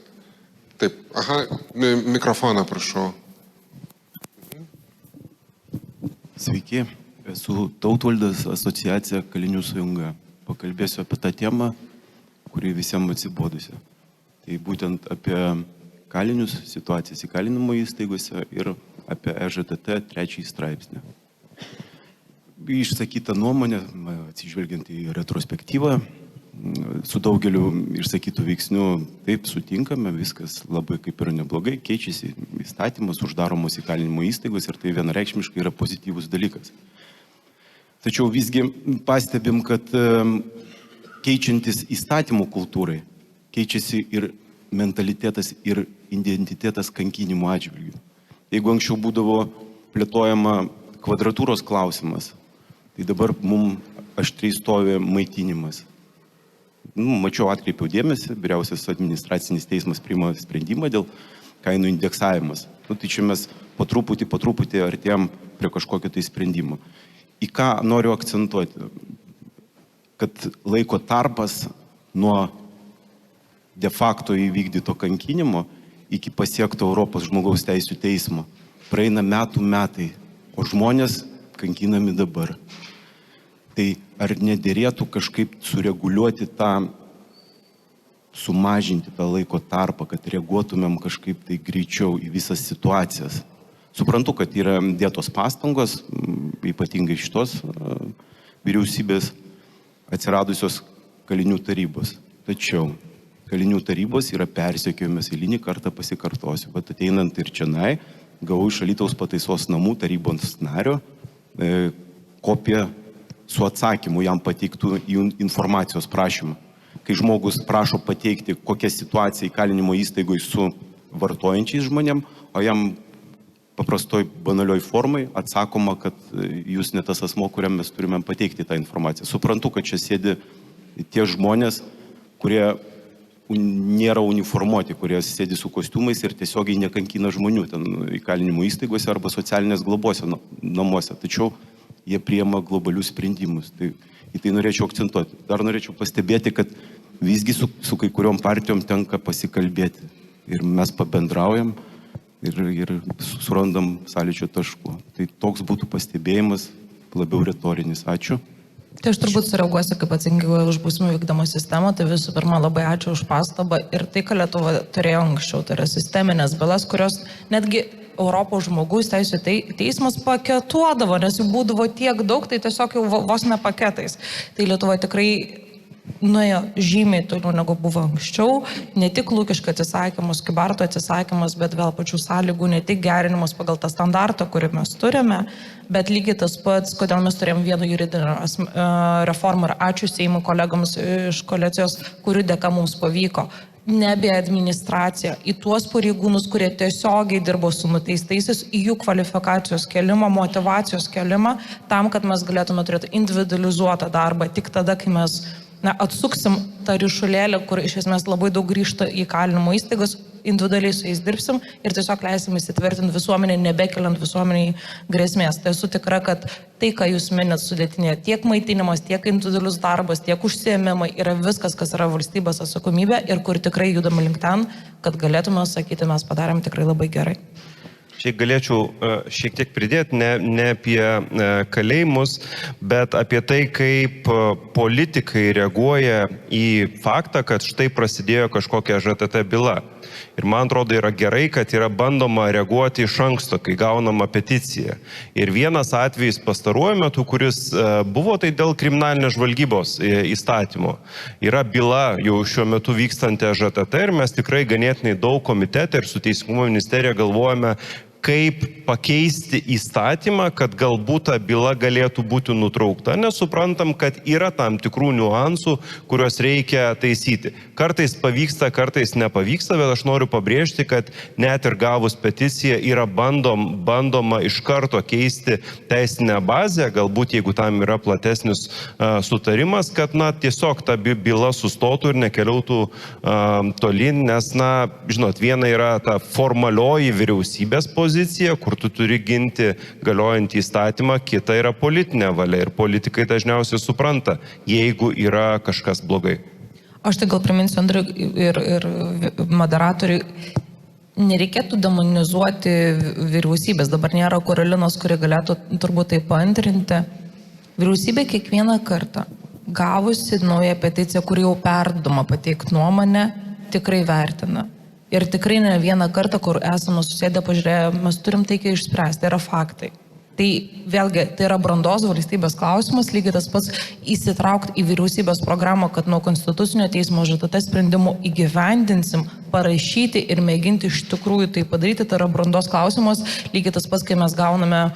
Taip, mikrofoną prašau. Sveiki, esu Tautvaldas, asociacija Kalinių sąjunga. Pakalbėsiu apie tą temą, kuri visiems atsibodusi. Tai būtent apie kalinius, situacijas įkalinimo įstaigose ir apie EŽTT 3 straipsnį. Išsakyta nuomonė, atsižvelgiant į retrospektyvą, su daugeliu išsakytų veiksnių taip sutinkame, viskas labai kaip ir neblogai, keičiasi įstatymas, uždaromos įkalinimo įstaigos ir tai vienareikšmiškai yra pozityvus dalykas. Tačiau visgi pastebim, kad keičiantis įstatymų kultūrai, keičiasi ir mentalitetas, ir identitetas kankinimo atžvilgių. Jeigu anksčiau būdavo plėtojama kvadratūros klausimas, tai dabar mums aštriai stovi maitinimas. Mačiau, atkreipiau dėmesį, vyriausias administracinis teismas priima sprendimą dėl kainų indeksavimas. Tai čia mes po truputį artėjom prie kažkokio tai sprendimo. Į ką noriu akcentuoti, kad laiko tarpas nuo de facto įvykdyto kankinimo iki pasiekto Europos žmogaus teisių teismo praeina metai, o žmonės kankinami dabar. Tai ar nedėrėtų kažkaip sureguliuoti tą, sumažinti tą laiko tarpą, kad reaguotumėm kažkaip tai greičiau į visas situacijas? Suprantu, kad yra dėtos pastangos, ypatingai šitos vyriausybės atsiradusios kalinių tarybos. Tačiau kalinių tarybos yra persekiojamas eilinį kartą, pasikartosiu. Bet ateinant ir čionai, gavau iš Alytaus pataisos namų tarybos nario kopiją su atsakymu jam pateiktų informacijos prašymą. Kai žmogus prašo pateikti, kokia situacija įkalinimo įstaigoje su vartojančiais žmonėm, o jam paprastoj banalioj formai atsakoma, kad jūs ne tas asmo, kuriam mes turime pateikti tą informaciją. Suprantu, kad čia sėdi tie žmonės, kurie nėra uniformuoti, kurie sėdi su kostiumais ir tiesiogiai nekankina žmonių ten įkalinimo įstaigose arba socialinės globose namuose. Tačiau jie priima globalius sprendimus. Tai į tai norėčiau akcentuoti. Dar norėčiau pastebėti, kad visgi su kai kuriom partijom tenka pasikalbėti. Ir mes pabendraujam ir surandam sąlyčio taškų. Tai toks būtų pastebėjimas, labiau retorinis. Ačiū. Tai aš turbūt sureaguosiu kaip atsakinga už būsimų vykdomų sistemą. Tai visų pirma, labai ačiū už pastabą. Ir tai, ką Lietuva turėjo anksčiau, tai yra sisteminės bylas, kurios netgi Europos žmogaus teisių teismas paketuodavo, nes jų būdavo tiek daug, tai tiesiog jau vos ne paketais. Tai Lietuva tikrai nuėjo žymiai toliau negu buvo anksčiau, ne tik Lukiškių atsisakymus, Kybartų atsisakymus, bet vėl pačių sąlygų, ne tik gerinimus pagal tą standartą, kurį mes turime, bet lygiai tas pats, kodėl mes turėjom vieną juridinę reformą ir ačiū Seimo kolegams iš koalicijos, kurių dėka mums pavyko. Ne apie administraciją, į tuos pareigūnus, kurie tiesiogiai dirbo su nuteistaisiais, į jų kvalifikacijos kelimą, motivacijos kelimą, tam, kad mes galėtume turėti individualizuotą darbą tik tada, kai mes atsuksim tą ryšulėlį, kur iš esmės labai daug grįžta į kalinimo įstaigas, individualiai su jais dirbsim ir tiesiog leisim įsitvirtinti visuomenę, nebekeliant visuomeniai grėsmės. Tai esu tikra, kad tai, ką jūs minėt sudėtinė, tiek maitinimas, tiek individualius darbas, tiek užsiėmimai yra viskas, kas yra valstybės atsakomybė ir kur tikrai judame link ten, kad galėtume sakyti, mes padarėm tikrai labai gerai. Šiaip galėčiau šiek tiek pridėti, ne apie kalėjimus, bet apie tai, kaip politikai reaguoja į faktą, kad štai prasidėjo kažkokia ŽTT byla. Ir man atrodo yra gerai, kad yra bandoma reaguoti iš anksto, kai gaunama peticija. Ir vienas atvejis pastaruoju metu, kuris buvo, tai dėl kriminalinės žvalgybos įstatymo. Yra byla jau šiuo metu vykstanti ŽTT ir mes tikrai ganėtinai daug komitete ir su Teisingumo ministerija galvojame, kaip pakeisti įstatymą, kad galbūt ta byla galėtų būti nutraukta, nes suprantam, kad yra tam tikrų niuansų, kuriuos reikia taisyti. Kartais pavyksta, kartais nepavyksta, bet aš noriu pabrėžti, kad net ir gavus peticiją yra bandoma iš karto keisti teisinę bazę, galbūt jeigu tam yra platesnis sutarimas, kad tiesiog ta byla sustotų ir nekeliautų tolyn, nes, žinot, viena yra ta formalioji vyriausybės pozicija, kur tu turi ginti galiojantį įstatymą, kita yra politinė valia ir politikai dažniausiai supranta, jeigu yra kažkas blogai. Aš tai gal priminsiu Andriui ir moderatoriui, nereikėtų demonizuoti vyriausybės. Dabar nėra Karolinos, kuri galėtų turbūt tai paantrinti. Vyriausybė kiekvieną kartą gavusi naują peticiją, kuri jau perdoma pateikti nuomonę, tikrai vertina. Ir tikrai ne vieną kartą, kur esame susėdę pažiūrėję, mes turim taikiai išspręsti, tai yra faktai. Tai vėlgi, tai yra brandos valstybės klausimas, lygiai tas pats įsitraukti į vyriausybės programą, kad nuo Konstitucinio teismo ŽTT sprendimų įgyvendinsim, parašyti ir mėginti iš tikrųjų tai padaryti, tai yra brandos klausimas, lygiai tas pats, kai mes gauname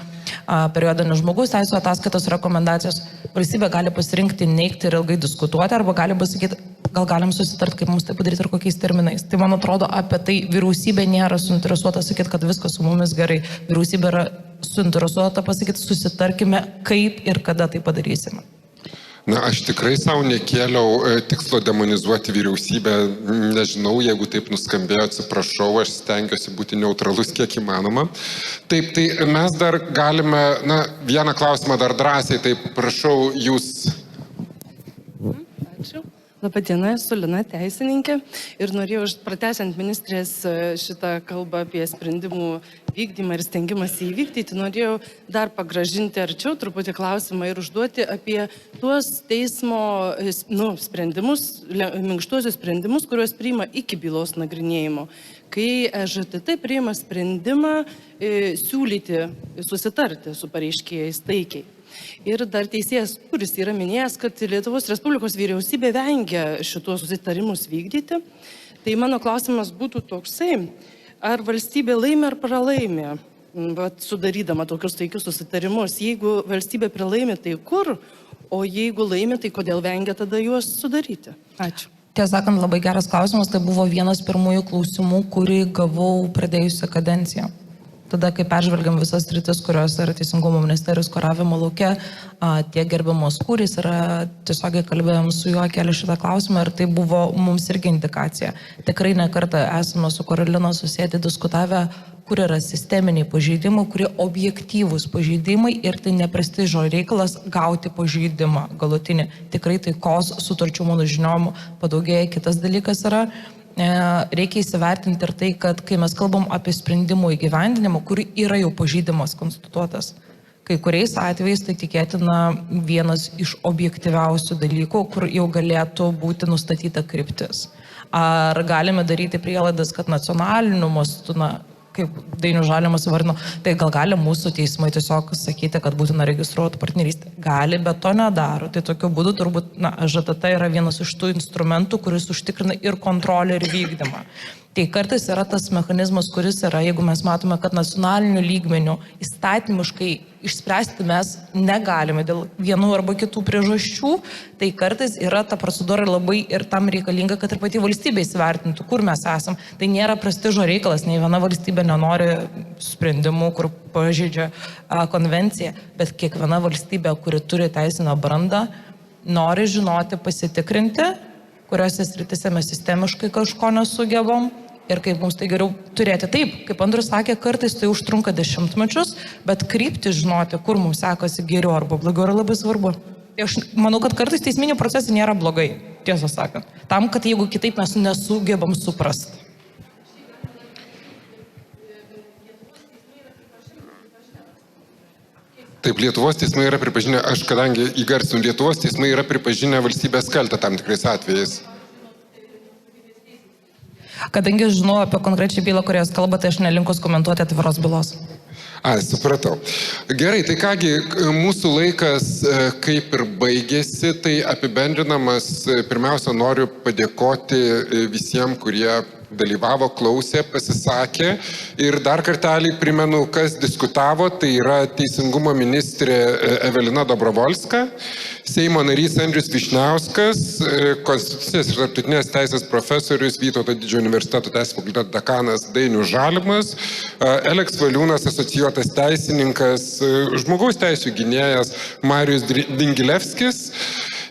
periodinius žmogaus teisų ataskaitos rekomendacijas, valstybė gali pasirinkti neigti ir ilgai diskutuoti, arba gali pasakyti, gal galim susitart, kaip mums tai padaryti ir kokiais terminais. Tai man atrodo, apie tai vyriausybė nėra suinteresuota sakyti, kad viskas su mumis gerai. Vyriausybė yra suinteresuota pasakyti, susitarkime, kaip ir kada tai padarysime. Aš tikrai savo nekėliau tikslo demonizuoti vyriausybę, nežinau, jeigu taip nuskambėjo, atsiprašau, aš stengiuosi būti neutralus kiek įmanoma. Taip, tai mes dar galime, vieną klausimą dar drąsiai, taip prašau jūs. Ačiū. Labadiena, esu Lina, teisininkė, ir norėjau, pratęsiant ministrės šitą kalbą apie sprendimų vykdymą ir stengimąsi įvykdyti, norėjau dar pagražinti arčiau truputį klausimą ir užduoti apie tuos teismo sprendimus, minkštuosius sprendimus, kuriuos priima iki bylos nagrinėjimo. Kai ŽTT priima sprendimą siūlyti susitarti su pareiškėjais taikiai. Ir dar teisėjas, kuris yra minėjęs, kad Lietuvos Respublikos vyriausybė vengia šitos susitarimus vykdyti. Tai mano klausimas būtų toksai, ar valstybė laimi ar pralaimi, sudarydama tokius taikius susitarimus. Jeigu valstybė pralaimi, tai kur, o jeigu laimi, tai kodėl vengia tada juos sudaryti? Ačiū. Tiesą sakant, labai geras klausimas, tai buvo vienas pirmųjų klausimų, kurį gavau pradėjusią kadenciją. Tada, kai peržvelgiam visas sritis, kurios yra Teisingumo ministerijos kuravimo lauke, tie gerbiamos kūrys yra, tiesiogiai kalbėjom su juo, keli šitą klausimą ir tai buvo mums irgi indikacija. Tikrai ne kartą esame su Karolina susėdę diskutavę, kur yra sisteminiai pažeidimai, kurie objektyvūs pažeidimai ir tai neprestižo reikalas gauti pažeidimą galutinį. Tikrai taikos sutarčių mano žiniom padaugėja. Kitas dalykas yra, reikia įsivertinti ir tai, kad kai mes kalbam apie sprendimų įgyvendinimą, kur yra jau pažeidimas konstatuotas, kai kuriais atvejais tai tikėtina vienas iš objektyviausių dalykų, kur jau galėtų būti nustatyta kryptis. Ar galime daryti prielaidas, kad nacionaliniu mastu, kaip Dainius Žalimas įvardino, tai gal gali mūsų teismai tiesiog sakyti, kad būtina registruoti partnerystę. Gali, bet to nedaro. Tai tokiu būdu turbūt ŽTT yra vienas iš tų instrumentų, kuris užtikrina ir kontrolę, ir vykdymą. Tai kartais yra tas mechanizmas, kuris yra, jeigu mes matome, kad nacionaliniu lygmeniu įstatymiškai išspręsti mes negalime dėl vienų arba kitų priežasčių, tai kartais yra ta procedūra labai ir tam reikalinga, kad ir pati valstybė įsivertintų, kur mes esam. Tai nėra prestižo reikalas, nei viena valstybė nenori sprendimų, kur pažeidžia konvenciją, bet kiekviena valstybė, kuri turi teisinę brandą, nori žinoti, pasitikrinti, kuriuose sritise mes sistemiškai kažko nesugebam ir kaip mums tai geriau turėti. Taip, kaip Andrius sakė, kartais tai užtrunka dešimtmečius, bet krypti žinoti, kur mums sekasi geriau arba blogiau, yra labai svarbu. Aš manau, kad kartais teisminiai procesai nėra blogai, tiesą sakant. Tam, kad jeigu kitaip mes nesugebam suprasti. Taip, Lietuvos teismai yra pripažinę, aš kadangi įgarsinu, Lietuvos teismai yra pripažinę valstybės kaltę tam tikrais atvejais. Kadangi žinau apie konkrečią bylą, kurios kalba, tai aš nelinkus komentuoti atviros bylos. Supratau. Gerai, tai kągi, mūsų laikas kaip ir baigėsi, tai apibendrinamas, pirmiausia, noriu padėkoti visiems, kurie dalyvavo, klausė, pasisakė. Ir dar kartelį primenu, kas diskutavo, tai yra Teisingumo ministrė Evelina Dobrovolska, Seimo narys Andrius Vyšniauskas, Konstitucinės ir tarptautinės teisės profesorius Vytauto Didžiojo universiteto teisės fakulteto dekanas Dainius Žalimas, Eleks Valiūnas, asocijuotas teisininkas, žmogaus teisų gynėjas Marijus Dingilevskis.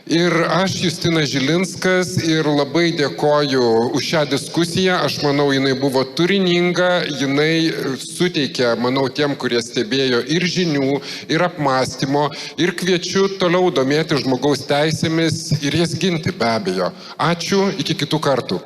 Ir aš, Justinas Žilinskas, ir labai dėkoju už šią diskusiją. Aš manau, jinai buvo turininga, jinai suteikė, manau, tiem, kurie stebėjo ir žinių, ir apmąstymo, ir kviečiu toliau domėti žmogaus teisėmis ir jas ginti be abejo. Ačiū, iki kitų kartų.